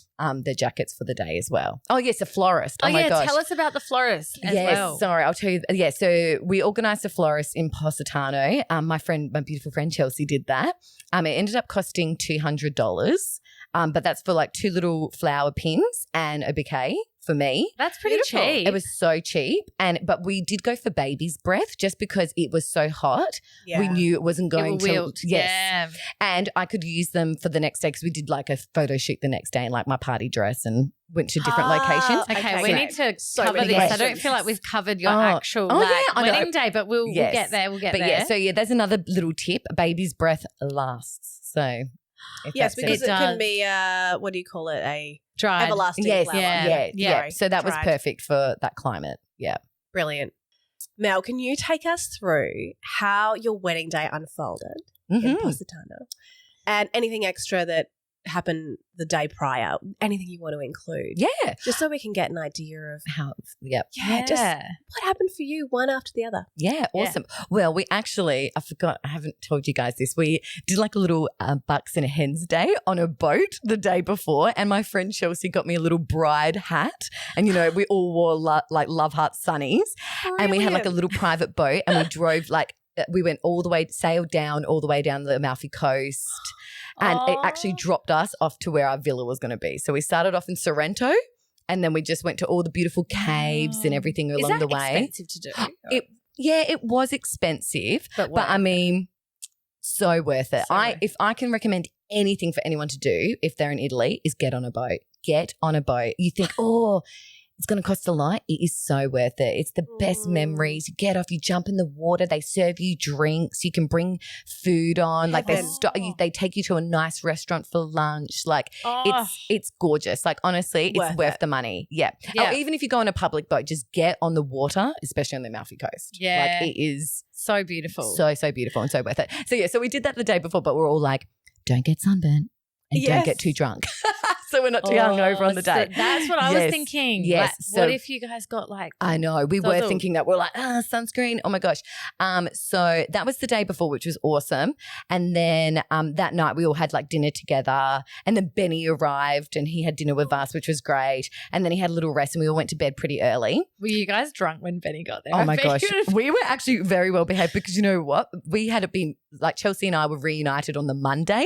their jackets for the day as well. Oh, yes, a florist. Oh, my gosh. Tell us about the florist as well. Sorry, I'll tell you. Yeah, so we organised a florist in Positano. My beautiful friend Chelsea did that. It ended up costing $200. But that's for like 2 little flower pins and a bouquet for me. That's pretty Beautiful. cheap. It was so cheap. But we did go for baby's breath just because it was so hot. Yeah. We knew it wasn't going will to. wilt. Yes. Yeah. And I could use them for the next day because we did like a photo shoot the next day in like my party dress and went to different locations. Okay, we need to So cover many this. I questions. don't feel like we've covered your Oh. actual Oh, yeah, I know. wedding day, but we'll Yes. get there. We'll get But there. yeah, so yeah, there's another little tip. Baby's breath lasts. So if Yes, that's because It it can does. be what do you call it? A Dried. everlasting Yes, flower. yeah. Sorry, So that was dried. perfect for that climate. Yeah. Brilliant. Mel, can you take us through how your wedding day unfolded in Mhm. Positano and anything extra that happened the day prior? Anything you want to include? Yeah. Just so we can get an idea of How? Yep. just what happened for you one after the other. Yeah, awesome. Well, we actually, I forgot, I haven't told you guys this. We did like a little Bucks and Hens day on a boat the day before, and my friend Chelsea got me a little bride hat. And, you know, we all wore like Love Heart sunnies, and we had like a little private boat, and we drove like, we went all the way, sailed down all the way down the Amalfi Coast, and it actually dropped us off to where our villa was going to be. So we started off in Sorrento, and then we just went to all the beautiful caves and everything Is along that the way. expensive to do? It was expensive, But but I mean, so worth it. So worth it. If I can recommend anything for anyone to do if they're in Italy, is get on a boat. Get on a boat. You think, oh, it's going to cost a lot. It is so worth it. It's the best memories. You get off, you jump in the water. They serve you drinks. You can bring food on. Like they take you to a nice restaurant for lunch. Like it's gorgeous. Like honestly, it's worth the money. Yeah. Yeah. Or even if you go on a public boat, just get on the water, especially on the Amalfi Coast. Yeah. Like it is so beautiful. so beautiful and so worth it. So yeah, so we did that the day before, but we're all like, don't get sunburnt and don't get too drunk. So we're not too hungover on the day. So that's what I was thinking. Yes. Like, So what if you guys got like I know. We were thinking that. We're like, sunscreen. Oh my gosh. So that was the day before, which was awesome. And then that night we all had like dinner together. And then Benny arrived and he had dinner with us, which was great. And then he had a little rest and we all went to bed pretty early. Were you guys drunk when Benny got there? Oh my gosh. We were actually very well behaved because you know what? We had been like Chelsea and I were reunited on the Monday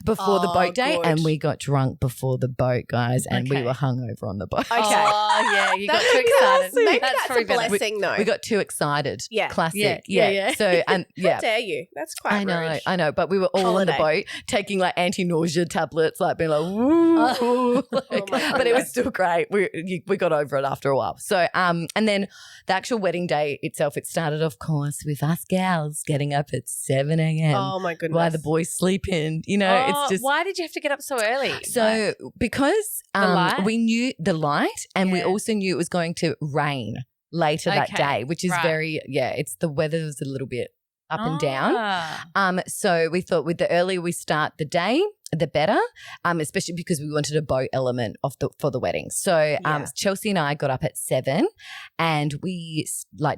before the boat day good. and we got drunk before the boat, guys, and we Okay. were hungover on the boat. Okay. Oh yeah, you got too excited. Maybe That's that's probably a better. blessing though. We got too excited. Yeah. Classic. Yeah. So and How dare you? That's quite rude. I know. But we were all on the Holiday. boat taking like anti-nausea tablets, like being like, woo. Oh my But it was still great. We got over it after a while. So and then the actual wedding day itself, it started, of course, with us gals getting up at 7 a.m. Oh my goodness. while the boys sleep in. You know, it's just why did you have to get up so early? so because light? we knew the light and we Yeah. also knew it was going to rain later that Okay, day, which is right. it's the weather's a little bit up and down. Ah. So we thought with the earlier we start the day, the better, especially because we wanted a boat element for the wedding. So Yeah. Chelsea and I got up at 7 and we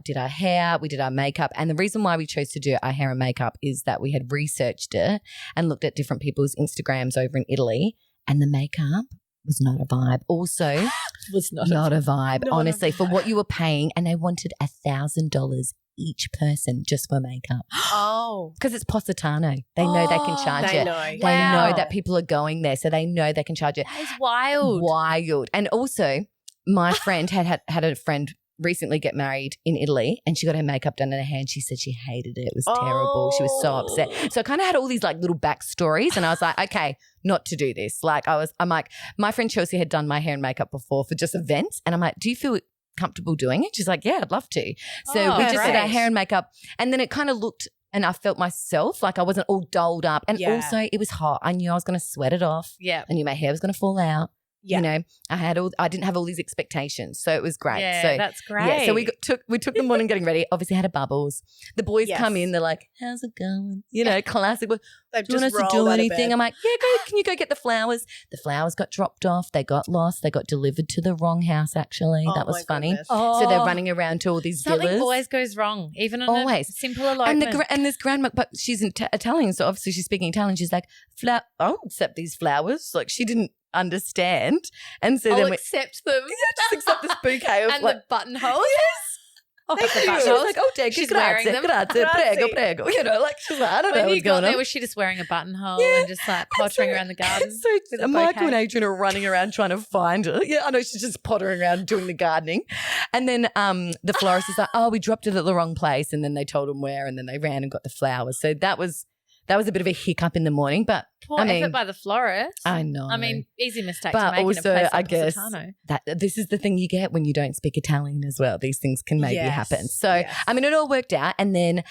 did our hair, we did our makeup. And the reason why we chose to do our hair and makeup is that we had researched it and looked at different people's Instagrams over in Italy, and the makeup was not a vibe. Also, Was not not a vibe, Not a honestly, for what you were paying. And they wanted $1,000 each person just for makeup. Oh. Because it's Positano. They know they can charge They it. know. They Wow. know that people are going there, so they know they can charge it. That is wild. Wild. And also, my friend had a friend recently get married in Italy and she got her makeup done in her hand. She said she hated it. It was terrible. She was so upset. So I kind of had all these like little backstories and I was like, okay, not to do this. Like I'm like, my friend Chelsea had done my hair and makeup before for just events. And I'm like, do you feel comfortable doing it? She's like, yeah, I'd love to. So we just did our great. hair and makeup and then it kind of looked and I felt myself like I wasn't all dolled up. And Yeah. also it was hot. I knew I was going to sweat it off. Yeah. I knew my hair was going to fall out. Yeah. You know, I didn't have all these expectations. So it was great. Yeah, So that's great. yeah, so we took the morning getting ready. Obviously had a bubbles. The boys Yes. come in, they're like, how's it going? You know, classic. Do They've you want us just to do rolled out of anything? bed. I'm like, yeah, can you go get the flowers? The flowers got dropped off. They got lost. They got delivered to the wrong house, actually. Oh that was my funny. goodness. Oh, So they're running around to all these something villas. always goes wrong, even on Always. a simple elopement. And this grandma, but she's Italian, so obviously she's speaking Italian. She's like, I'll accept these flowers. Like she didn't understand. And so then we accept them. just accept this bouquet of and like, the buttonholes. Oh, Thank the you. She was buttonholes. like, oh, dear, She's grazie, wearing them. grazie, prego, prego. You know, like she's like, I don't know When you what's got going there, on. was she just wearing a buttonhole Yeah. and just like pottering around the garden? with a Michael bouquet? and Adrian are running around trying to find her. Yeah, I know she's just pottering around doing the gardening. And then the florist is like, oh, we dropped it at the wrong place. And then they told them where, and then they ran and got the flowers. So that was a bit of a hiccup in the morning. But Poor I mean, effort by the florist. I know. I mean, easy mistake But to make also, in a place I like guess Positano. that this is the thing you get when you don't speak Italian as well. These things can maybe Yes, happen. So, yes. I mean, it all worked out. And then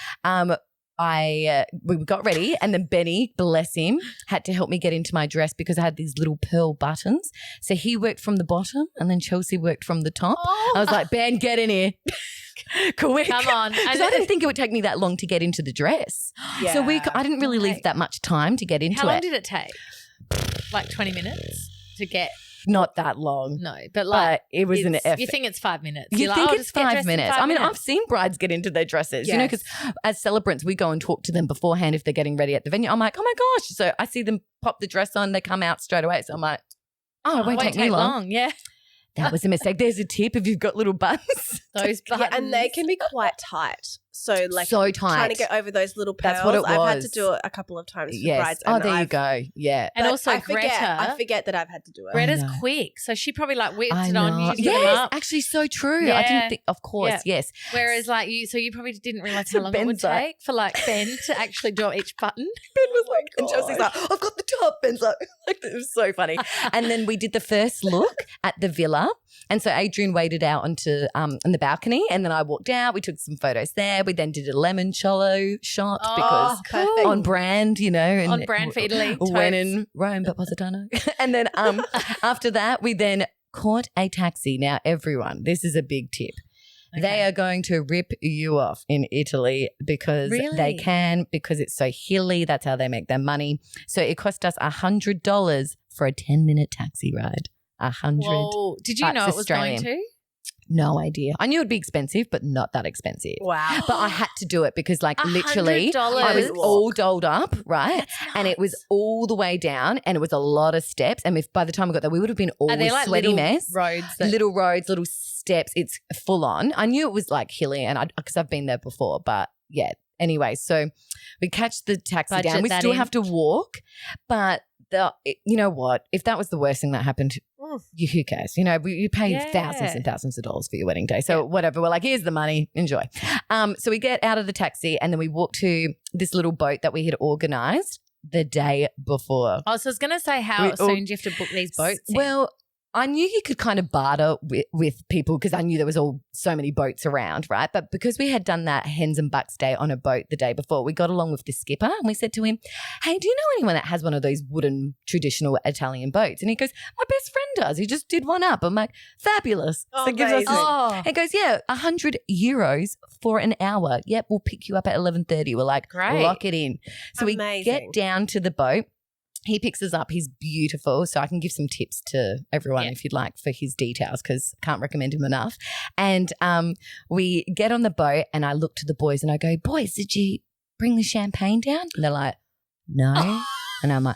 we got ready, and then Benny, bless him, had to help me get into my dress because I had these little pearl buttons. So he worked from the bottom, and then Chelsea worked from the top. I was like, Ben, get in here. Quick. Come on. Because I didn't think it would take me that long to get into the dress. Yeah. So I didn't really leave Right. that much time to get into How long it. did it take? Like 20 minutes to get? Not that long. No, but like But it was an effort. You think it's 5 minutes? You You're like, think I'll it's just get 5 dressed in minutes. 5 I mean, I've minutes. seen brides get into their dresses, you know, Yes. because as celebrants, we go and talk to them beforehand if they're getting ready at the venue. I'm like, oh my gosh. So I see them pop the dress on, they come out straight away. So I'm like, oh, it won't take me long. Yeah, That was a mistake. There's a tip if you've got little buttons. those buttons. Yeah, and they can be quite tight. So like so tight. trying to get over those little pearls. That's what it I've had to was. do it a couple of times for Yes. brides. Oh, and there you I've- go. Yeah. And but also I forget, Greta. I forget that I've had to do it. Greta's know. quick, so she probably like whipped I it on know. you to get them Yes, up. actually so true. I Yeah. didn't think, of course, Yeah. yes. Whereas like so you probably didn't realize So how long it would Ben's like- take for like Ben to actually draw each button. Ben was like, and Chelsea's like, I've got the top. Ben's like, it was so funny. And then we did the first look at the villa. And so Adrian waited out onto on the balcony, and then I walked out. We took some photos there. We then did a limoncello shot because perfect. on brand, you know. And On brand for Italy. When Totes. in Rome, but Positano. And then after that, we then caught a taxi. Now, everyone, this is a big tip. They Okay. are going to rip you off in Italy because they Really? can, because it's so hilly. That's how they make their money. So it cost us $100 for a 10-minute taxi ride. 100. Whoa. Did you That's know it was Australian. going to? No idea. I knew it'd be expensive, but not that expensive. Wow. But I had to do it because, like, literally, I was $100? all dolled up, right? And it was all the way down, and it was a lot of steps. And if by the time we got there, we would have been all Are they like sweaty little mess. roads? That, Little roads, little steps. It's full on. I knew it was like hilly, and because I've been there before, but yeah. Anyway, so we catch the taxi Budget down. We that still in. have to walk, but you know what? If that was the worst thing that happened, who cares? You know, you pay Yeah. thousands and thousands of dollars for your wedding day. So whatever. We're like, here's the money. Enjoy. So we get out of the taxi, and then we walk to this little boat that we had organised the day before. Oh, so I was going to say how We all- soon do you have to book these boats in? Well, I knew you could kind of barter with people because I knew there was so many boats around, right? But because we had done that hens and bucks day on a boat the day before, we got along with the skipper and we said to him, hey, do you know anyone that has one of those wooden traditional Italian boats? And he goes, my best friend does. He just did one up. I'm like, fabulous. Oh, so it gives us amazing. oh, He goes, yeah, €100 for an hour. Yep, we'll pick you up at 11:30. We're like, Great. lock it in. So we Amazing. get down to the boat. He picks us up. He's beautiful. So I can give some tips to everyone Yeah. if you'd like for his details because I can't recommend him enough. And we get on the boat and I look to the boys and I go, boys, did you bring the champagne down? And they're like, no. And I'm like,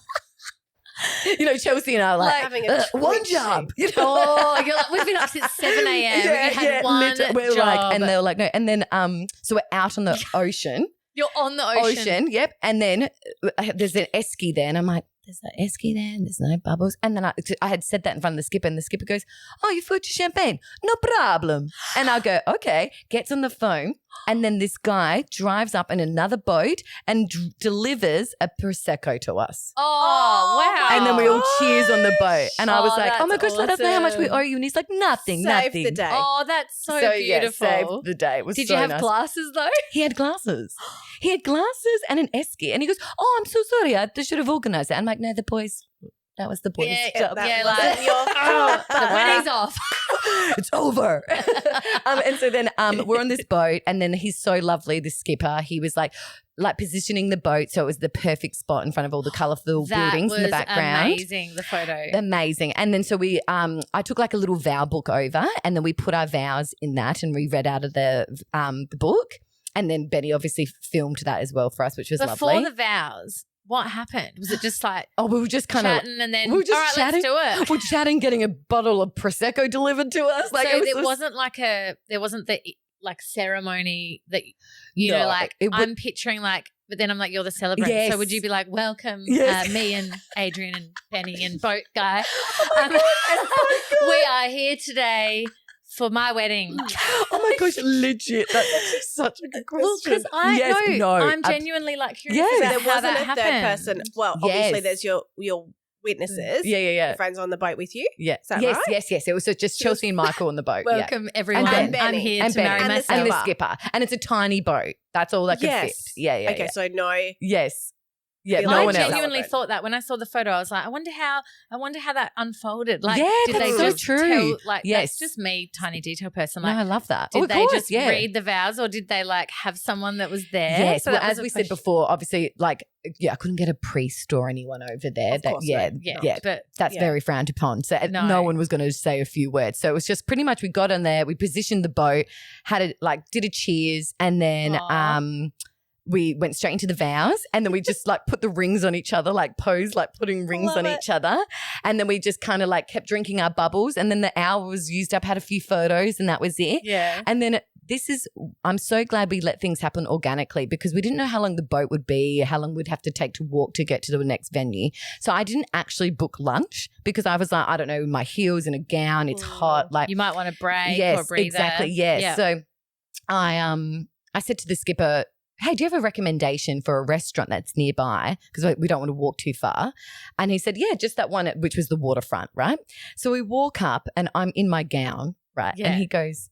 you know, Chelsea and I are like, having a one twitch. job. You know? oh, you're like, we've been up since 7 a.m. you had one literally. We're job. like, and they were like, no. And then, so we're out on the ocean. You're on the ocean. Yep. And then there's an esky there, and I'm like, there's no esky there, and there's no bubbles. And then I had said that in front of the skipper, and the skipper goes, oh, you forgot your champagne? No problem. And I go, okay. Gets on the phone, and then this guy drives up in another boat and delivers a Prosecco to us. Oh, wow. And then we all cheers on the boat. And I was Oh, like, oh my that's gosh, let us know how much we awesome. owe you. And he's like, nothing, Save nothing. the day. Oh, that's so Yeah, beautiful. saved the day. It was Did so you have nice. glasses though? He had glasses. He had glasses and an esky. And he goes, oh, I'm so sorry. I should have organised it. I'm like, no, the boys, that was the boys' job. yeah, wasn't like your fault. the wedding's off. It's over. And so then we're on this boat, and then he's so lovely, the skipper. He was like positioning the boat so it was the perfect spot in front of all the colourful That buildings in the was background. amazing, the photo. Amazing. And then so we I took like a little vow book over, and then we put our vows in that and we read out of the book. And then Benny obviously filmed that as well for us, which was Before lovely. the vows, what happened? Was it just like Oh, we were just kind of chatting and then, we were just all right, chatting. let's do it? we're chatting, getting a bottle of Prosecco delivered to us. Like so it was there just- wasn't like there wasn't the like ceremony that you know, like I'm picturing like, but then I'm like, you're the celebrant. Yes. So would you be like, welcome, Yes. me and Adrian and Penny and boat guy. Oh we are here today for my wedding. Oh my gosh, legit. That's actually such a good question. Well, because I know I'm genuinely like curious Yes. about There how wasn't that a happened. third person. Well, obviously Yes. there's your witnesses. Yeah. Your friends on the boat with you. Yeah. Is that yes, right? yes. It was just Chelsea and Michael on the boat. Welcome everyone. And I'm Benny. here and to Benny. marry And the myself. And the skipper. And it's a tiny boat. That's all that could fit. Yes. Yeah. Okay, so no. Yes. Yeah, Feel no I one else. genuinely thought that when I saw the photo, I was like, I wonder how that unfolded. Like, Yeah, did that's they so just true. tell, like, Yes. that's just me, tiny detail person. No, Like, I love that. did of they course, just yeah. read the vows, or did they like have someone that was there? Yes, So well, that was as a we question. said before, obviously, like, I couldn't get a priest or anyone over there. Of course yeah, not. yeah, but that's Yeah. very frowned upon. So No. no one was going to say a few words. So it was just pretty much we got on there, we positioned the boat, did a cheers, and then Aw. we went straight into the vows, and then we just like put the rings on each other, like pose, like putting rings Love on it. each other. And then we just kind of like kept drinking our bubbles. And then the hour was used up, had a few photos, and that was it. yeah. And then I'm so glad we let things happen organically because we didn't know how long the boat would be, how long we'd have to take to walk to get to the next venue. So I didn't actually book lunch because I was like, I don't know, my heels in a gown, it's hot. Like, You might want to break yes, or breather. exactly. Yes. Yeah. So I said to the skipper, hey, do you have a recommendation for a restaurant that's nearby? Because we don't want to walk too far. And he said, yeah, just that one, which was the waterfront, right? So we walk up and I'm in my gown, right? Yeah. And he goes,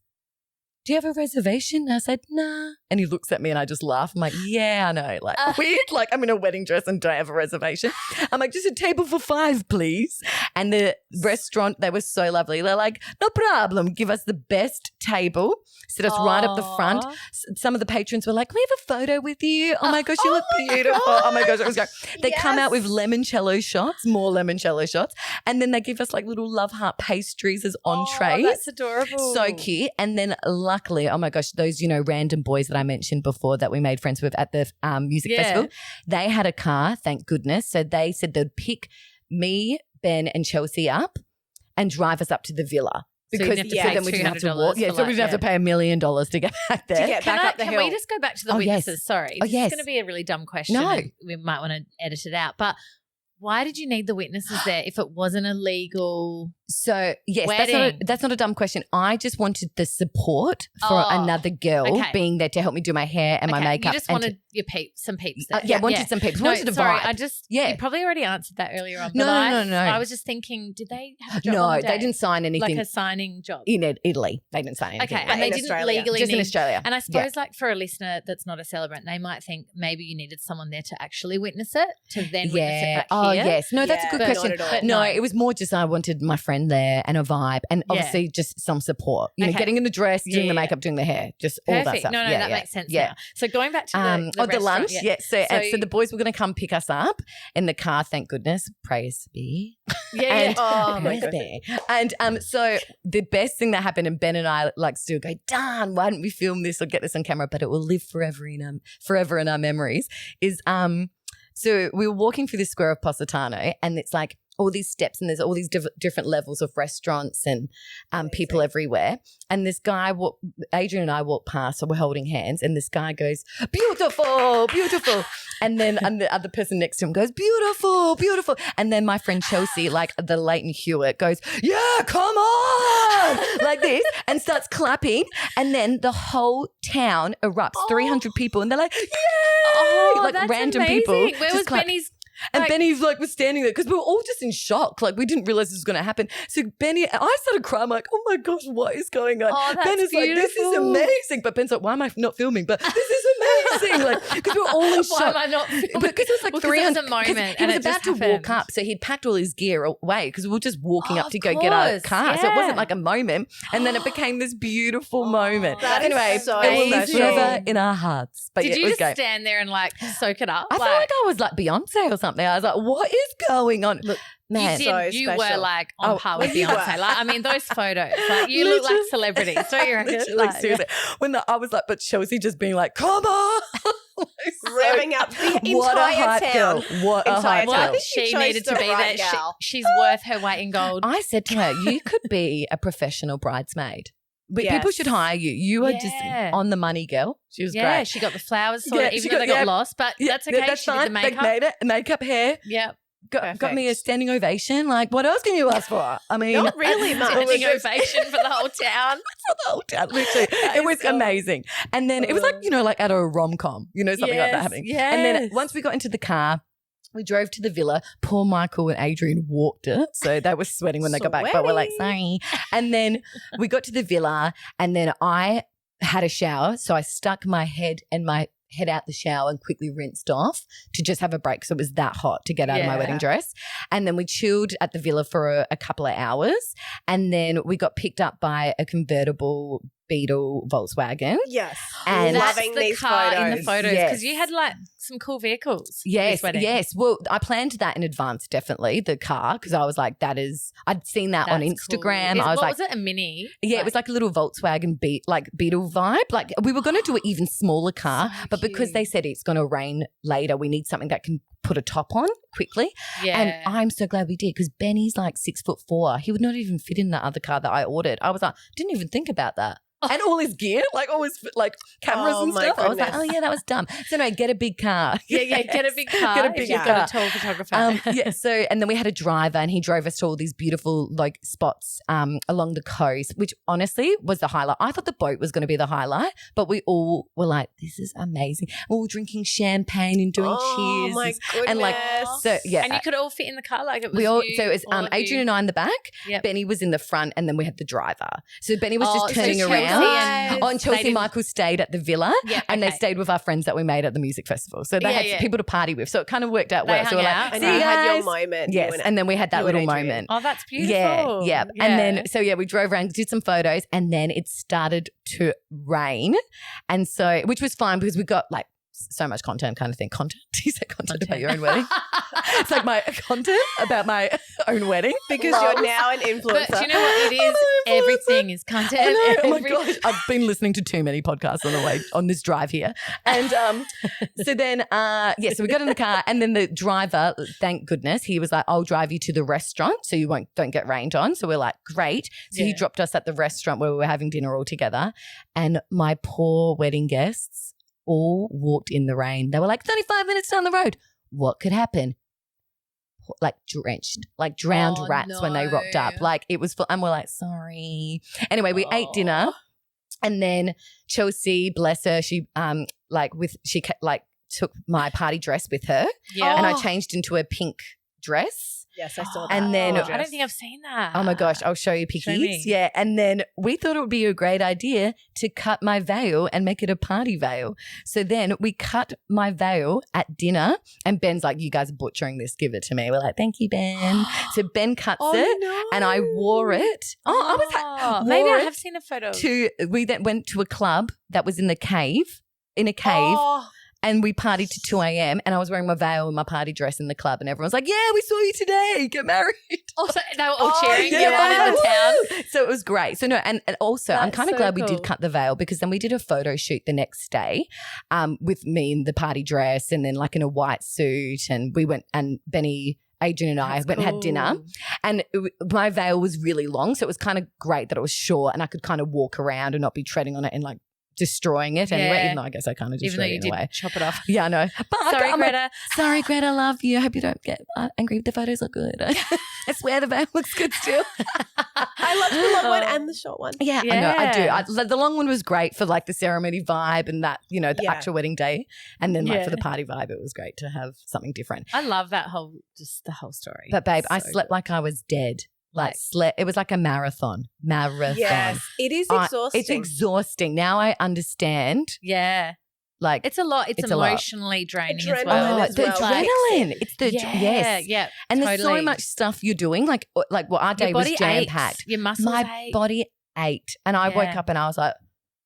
do you have a reservation? And I said, nah. And he looks at me and I just laugh. I'm like, yeah, I know. Like weird. Like I'm in a wedding dress and don't have a reservation. I'm like, just a table for 5, please. And the restaurant, they were so lovely. They're like, no problem. Give us the best table. Sit us right up the front. Aw. Some of the patrons were like, can we have a photo with you? Oh my gosh, you look beautiful. Oh my gosh, it was great. They come out with limoncello shots, more limoncello shots. And then they give us like little love heart pastries as entrees. Oh, that's adorable. So cute. And then luckily, oh my gosh, those, random boys that I mentioned before that we made friends with at the music Yeah. festival, they had a car, thank goodness. So they said they'd pick me, Ben and Chelsea up and drive us up to the villa. So you Because didn't have to so pay then we didn't have to walk. $200 Yeah, for so we didn't have to pay $1 million to get back there. To get back up the Can hill. we just go back to the Oh, yes. witnesses? Sorry. Oh, This yes. is going to be a really dumb question. No. and we might want to edit it out. But why did you need the witnesses there if it wasn't a legal? So yes, Wedding. that's not a dumb question. I just wanted the support for Oh, another girl okay. being there to help me do my hair and my Okay, makeup. You just and wanted some peeps there. wanted some peeps. No, Wanted a sorry, vibe. you probably already answered that earlier on. No, but no. I was just thinking, did they have a job on No, the they day? didn't sign anything Like a signing job. in Italy. They didn't sign anything. Okay, But and they in didn't Australia. legally just in need. Australia. And I suppose, like, for a listener that's not a celebrant, they might think maybe you needed someone there to actually witness it, to then witness it back Oh, here. yes. No, that's a Yeah, good but question. not at all. But No, no. it was more just I wanted my friend there and a vibe and obviously just some support. Okay. Getting in the dress, doing Yeah, the yeah. makeup, doing the hair, just all that Perfect. stuff. No, Yeah, that yeah. makes sense Yeah. now. So going back to the the restaurant, lunch, yeah. So the boys were going to come pick us up in the car. Thank goodness, praise be. Yeah, And, Oh my praise goodness. be. And so the best thing that happened, and Ben and I like still go, darn, why didn't we film this or get this on camera? But it will live forever in our memories. Is so we were walking through the square of Positano, and it's like all these steps and there's all these different levels of restaurants and people everywhere. And this guy, Adrian and I walked past, so we're holding hands, and this guy goes, beautiful, beautiful. And then the other person next to him goes, beautiful, beautiful. And then my friend Chelsea, like the Leighton Hewitt, goes, yeah, come on, like this, and starts clapping. And then the whole town erupts, 300 people, and they're like, yay! Oh, like that's random amazing. people. Where just was clap. Benny's? And Like- Benny was standing there because we were all just in shock. Like we didn't realize this was going to happen. So I started crying like, oh my gosh, what is going on? Oh, that's Ben is like, this is beautiful. amazing. But Ben's like, why am I not filming? But this is amazing. Like, because we were all in Why shock. am I not filming? Because it was like Well, 'cause it 300. was a moment 'cause he and was it about just to walk happened. up. So he'd packed all his gear away because we were just walking up Of to go get our course, car. So it yeah. wasn't like a moment. And then it became this beautiful moment. that is Anyway, so it will live special. forever in our hearts. But Did yeah, you it was just great. stand there and like soak it up? I felt like I was like Beyonce or something. I was like, what is going on? Look, Man, you so did. You were special. like on Oh, par with you Beyonce. were. Like, I mean, those photos. Like, you look like Literally. celebrities. Don't you reckon? Literally, Like, seriously. When I was like, but Chelsea just being like, come on. Like, so- Revving up the what a entire hype town. girl. What a Entire hype town. Well, girl. think you she chose needed to the be right there. gal. She's worth her weight in gold. I said to her, you could be a professional bridesmaid. People should hire you. You are just Yeah. on the money, girl. She was Yeah, great. she got the flowers sorted, Yeah, even she though got- they got yeah. lost. But Yeah, that's okay. that's She fine. did the They makeup. made it. Makeup, hair. Yeah. Got me a standing ovation. Like, what else can you ask for? I mean, Not really much. Standing ovation for the whole town. for the whole town, literally. It was amazing. And then it was like, like at a rom-com, something like that happening. Yes. And then once we got into the car, we drove to the villa. Poor Michael and Adrian walked it. So they were sweating when they got back, but we're like, sorry. And then we got to the villa and then I had a shower. So I stuck my head out the shower and quickly rinsed off to just have a break. So it was that hot to get out of my wedding dress. And then we chilled at the villa for a couple of hours. And then we got picked up by a convertible Beetle Volkswagen. Yes. And That's loving the these car photos. in the photos Yes. because you had like some cool vehicles. for Yes, this wedding. yes. Well, I planned that in advance, definitely, the car, because I was like, I'd seen that on That's cool. Instagram. I was what like, was it? A mini? yeah, it was like a little Volkswagen Beetle vibe. Like we were going to do an even smaller car, So but because cute. they said it's going to rain later, we need something that can put a top on quickly. Yeah. And I'm so glad we did because Benny's like 6'4". He would not even fit in the other car that I ordered. I was like, didn't even think about that. And all his gear, like all his like cameras Oh, and my stuff. I was like, goodness. yeah, that was dumb. So no, get a big car. yeah, get a big car. Get a if big you've car. got a tall photographer. Yeah. So, and then we had a driver and he drove us to all these beautiful like spots along the coast, which honestly was the highlight. I thought the boat was going to be the highlight, but we all were like, this is amazing. We were drinking champagne and doing Oh cheers. my goodness. And like, so yeah. And you could all fit in the car like it was we all, you, so it was all of Adrian you. and I in the back. Yep. Benny was in the front, and then we had the driver. So Benny was just so turning Chelsea around. and- Oh, and they Chelsea didn't- and Michael stayed at the villa, Yeah, and they okay. stayed with our friends that we made at the music festival. So they Yeah, had yeah. people to party with. So it kind of worked out They well. So hung we're out. like, and see you you had your guys. moment. Yes, and then we had that you and little Adrian. moment. Oh, that's beautiful. Yeah. And then, so yeah, we drove around, did some photos, and then it started to rain. And so, which was fine because we got like so much content kind of thing. Content? You said content about your own wedding? It's like my content about my own wedding. Because you're now an influencer. But do you know what it is? Everything is content. I know. Oh my Every- gosh. I've been listening to too many podcasts on the way on this drive here. And so then so we got in the car and then the driver, thank goodness, he was like, I'll drive you to the restaurant so you don't get rained on. So we're like, great. So he Yeah. dropped us at the restaurant where we were having dinner all together. And my poor wedding guests all walked in the rain. They were like 35 minutes down the road. What could happen? Like drenched, like drowned Oh, rats when they rocked up. no. Like it was full, and we're like, sorry. Anyway, we ate dinner, and then Chelsea, bless her, she took my party dress with her, Yeah. and I Oh. changed into a pink dress. Yes, I saw that. And then- I don't think I've seen that. Oh my gosh, I'll show you Show me. pickies. Yeah, and then we thought it would be a great idea to cut my veil and make it a party veil. So then we cut my veil at dinner, and Ben's like, "You guys are butchering this. Give it to me." We're like, "Thank you, Ben." So Ben cuts it, no. and I wore it. Oh, I was Oh, maybe wore I it have seen a photo. we then went to a club that was in a cave, Oh, and we partied to 2 a.m. and I was wearing my veil and my party dress in the club, and everyone's like, "Yeah, we saw you today. Get married." Also, they were all Oh, cheering yeah. you on in the town. So it was great. So no, and also I'm That's kind of so glad we cool. did cut the veil because then we did a photo shoot the next day with me in the party dress and then like in a white suit, and we went and Benny, Adrian and I That's went and had dinner, cool. and my veil was really long, so it was kind of great that it was short and I could kind of walk around and not be treading on it and like destroying it anyway, Yeah. even though I guess I kind of Even though destroyed you it did in a way. chop it off. Yeah, I know. But Sorry, I'm like, Greta. sorry, Greta, love you. I hope you don't get angry if the photos look good. I swear the veil looks good still. I loved the long one and the short one. Yeah, I know. I do. Yeah. The long one was great for like the ceremony vibe and that, the Yeah. actual wedding day. And then like for Yeah. the party vibe, it was great to have something different. I love that just the whole story. But babe, I So slept like I was dead. Like slept. It was like a marathon. Yes, it is exhausting. It's exhausting. Now I understand. yeah, Like it's a lot. It's It's a lot. emotionally draining as Adrenaline well. as the well. adrenaline. It's the yeah, yes. yeah, And there's so totally. much stuff you're doing. Like well, our day Your was body jam aches. packed. Your muscles My ache. body ached, and I woke Yeah. up and I was like,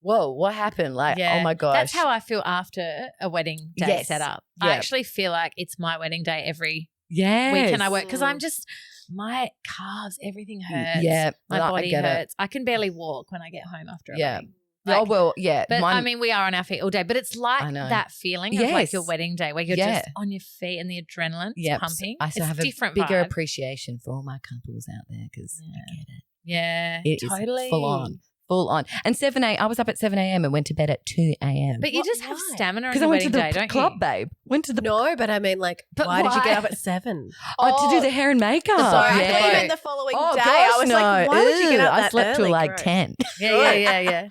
"Whoa, what happened?" Like, Yeah. oh my gosh. That's how I feel after a wedding day Yes. set up. Yeah. I actually feel like it's my wedding day every yes. weekend I work because I'm just my calves, everything hurts. Yeah, my no, I body get it. hurts. I can barely walk when I get home after a Yeah. wedding. Oh Like, well, yeah. But mine- I mean, we are on our feet all day. But it's like I know. that feeling of like your Yes. wedding day where you're Yeah. just on your feet and the adrenaline's Yep. pumping. I still it's have a a different bigger vibe. appreciation for all my couples out there because I get it. Yeah, It is totally. full on. full on. And 7 a.m. I was up at 7 a.m. and went to bed at 2 a.m. But you just have Why? stamina on Because your I went to wedding the day, don't club, you? babe. Went to the No, but I mean, like, But why did you why? get up at 7? to do the hair and makeup. Sorry, Yeah. I thought you meant the following Oh, day. gosh, I was no. like, why would you get up I that slept till early? like Gross. 10. Yeah.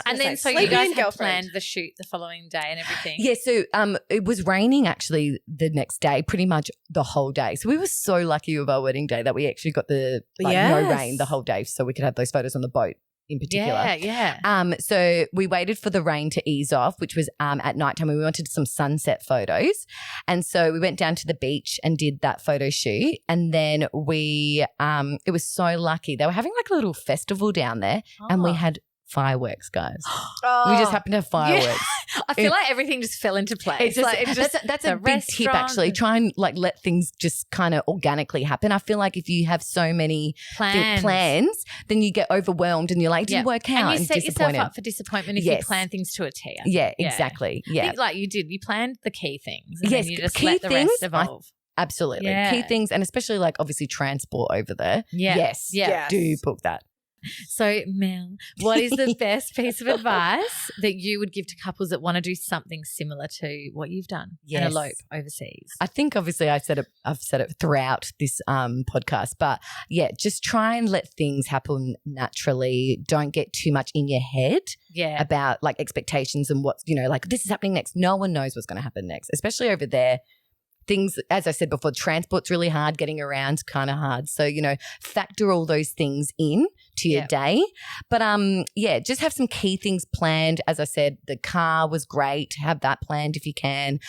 And then so you sleeping guys in, had girlfriend. planned the shoot the following day and everything. Yeah, so it was raining actually the next day, pretty much the whole day. So we were so lucky with our wedding day that we actually got no Yes. rain the whole day, so we could have those photos on the boat in particular. Yeah. So we waited for the rain to ease off, which was at nighttime. We wanted some sunset photos. And so we went down to the beach and did that photo shoot. And then we it was so lucky. They were having like a little festival down there and we Oh. had fireworks, guys. Oh. We just happened to have fireworks. I feel like everything just fell into place. That's a big tip actually. Try and like let things just kind of organically happen. I feel like if you have so many plans, then you get overwhelmed and you're like, it didn't work out. And you set yourself disappointed. up for disappointment if Yes. you plan things to a T. Yeah, exactly. I Yeah, think like you did. You planned the key things. And Yes, then you just key let the things, rest evolve. absolutely. Yeah. Key things, and especially like obviously transport over there. Yeah. Yes. Yeah. Yes. Do book that. So, Mel, what is the best piece of advice that you would give to couples that want to do something similar to what you've done and elope overseas? I think obviously I've said it throughout this podcast, but yeah, just try and let things happen naturally. Don't get too much in your head about like expectations and what's, like this is happening next. No one knows what's going to happen next, especially over there. Things, as I said before, transport's really hard, getting around's kind of hard. So, factor all those things in to your day. But just have some key things planned. As I said, the car was great. Have that planned if you can.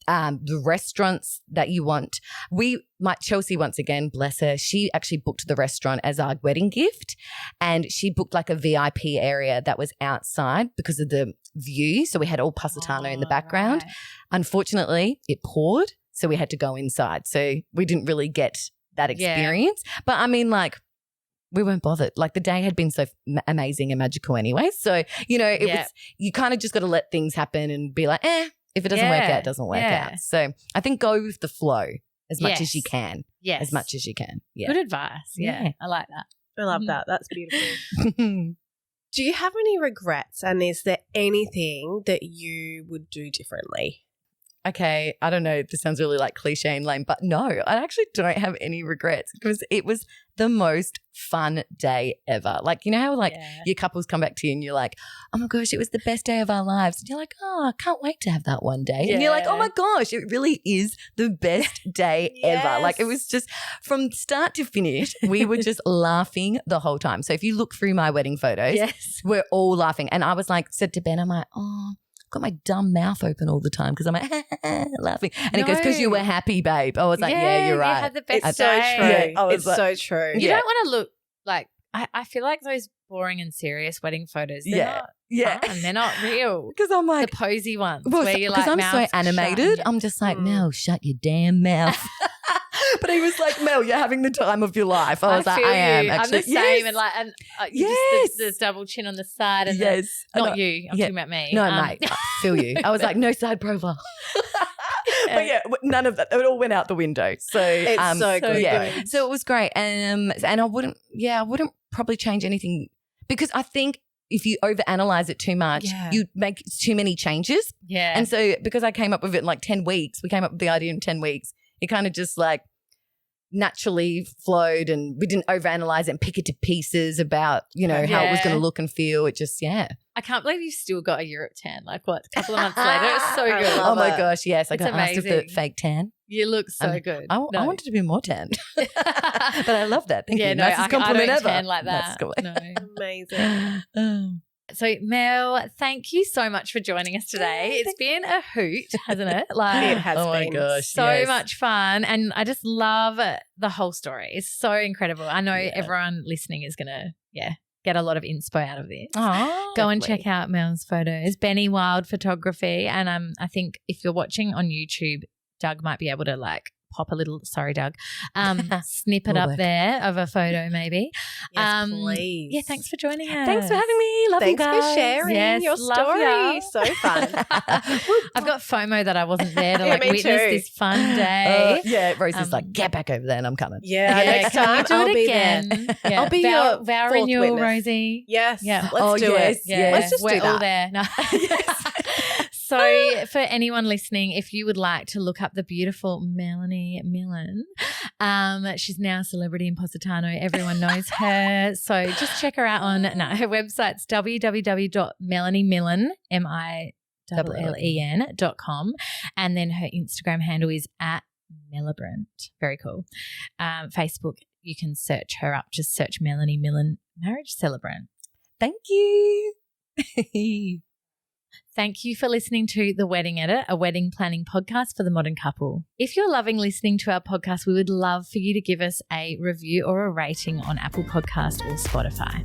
The restaurants that you want. Chelsea, once again, bless her, she actually booked the restaurant as our wedding gift, and she booked like a VIP area that was outside because of the view. So we had all Positano in the background. Right. Unfortunately, it poured, so we had to go inside. So we didn't really get that experience. But I mean, like, we weren't bothered. Like the day had been so amazing and magical anyway. So, it was, you kind of just got to let things happen and be like, if it doesn't work out, it doesn't work out. So I think go with the flow as much as you can. Yes. As much as you can. Yeah. Good advice. Yeah. I like that. I love that. That's beautiful. Do you have any regrets, and is there anything that you would do differently? Okay, I don't know. This sounds really like cliche and lame, but no, I actually don't have any regrets because it was the most fun day ever. Like, you know how like your couples come back to you and you're like, oh my gosh, it was the best day of our lives. And you're like, oh, I can't wait to have that one day. And you're like, oh my gosh, it really is the best day ever. Like it was just from start to finish, we were just laughing the whole time. So if you look through my wedding photos, we're all laughing. And I was like, said to Ben, I'm like, oh, got my dumb mouth open all the time because I'm like laughing. And he goes, because you were happy, babe. I was like, yeah, you're right. You had the best It's day. so true. I was It's like- so true. You don't want to look like I feel like those boring and serious wedding photos. They're not fun. They're not real. Because I'm like, The posy ones well, where you're because like, I'm so mouth's animated, shut. I'm just like, Mel, shut your damn mouth. But he was like, Mel, you're having the time of your life. I was like, feel I am you. actually. I'm the same, and like, and just the double chin on the side, and not you. I'm talking about me. No, mate, I feel you. I was like, no side profile. But yeah, none of that. It all went out the window. So It's so good. Yeah, so it was great. And I wouldn't probably change anything because I think if you overanalyze it too much, you make too many changes. Yeah. And so because I came up with it in like 10 weeks, we came up with the idea in 10 weeks. It kind of just like naturally flowed, and we didn't overanalyze it and pick it to pieces about, how it was going to look and feel. It just, I can't believe you've still got a Europe tan. Like what? A couple of months later, it's so I good. love Oh my it. gosh, yes. I It's got asked if the amazing. fake tan. You look so good. I wanted to be more tan. But I love that. Thank you. No, Nicest compliment I don't ever. tan like That's that. cool. No. Amazing. So Mel, thank you so much for joining us today. It's been a hoot, hasn't it? Like It has Oh my been. gosh. so yes. much fun, and I just love the whole story. It's so incredible. I know everyone listening is gonna get a lot of inspo out of this. Oh, Go and check out Mel's photos, Benny Wild Photography, and I think if you're watching on YouTube, Doug might be able to like pop a little, sorry, Doug, snippet Will up work. there of a photo maybe. Yes, please. Yeah, thanks for joining us. Thanks for having me. Love Thanks you guys. for sharing Yes, your love story. ya. So fun. I've got FOMO that I wasn't there to Yeah, like me witness too. this fun day. Yeah, Rosie's Um, like, get back over there and I'm coming. Yeah, next can we time do I'll it be again? there. Yeah. I'll be vow, your vow fourth renewal, witness. Rosie. Yes. Yeah. Let's do yes, it. Yeah. Let's just We're do that. all there. No. So for anyone listening, if you would like to look up the beautiful Melanie Millen, she's now a celebrity in Positano. Everyone knows her. So just check her out on her website's www.melaniemillen, MILLEN.com. And then her Instagram handle is @Melebrant. Very cool. Facebook, you can search her up. Just search Melanie Millen Marriage Celebrant. Thank you. Thank you for listening to The Wedding Edit, a wedding planning podcast for the modern couple. If you're loving listening to our podcast, we would love for you to give us a review or a rating on Apple Podcast or Spotify.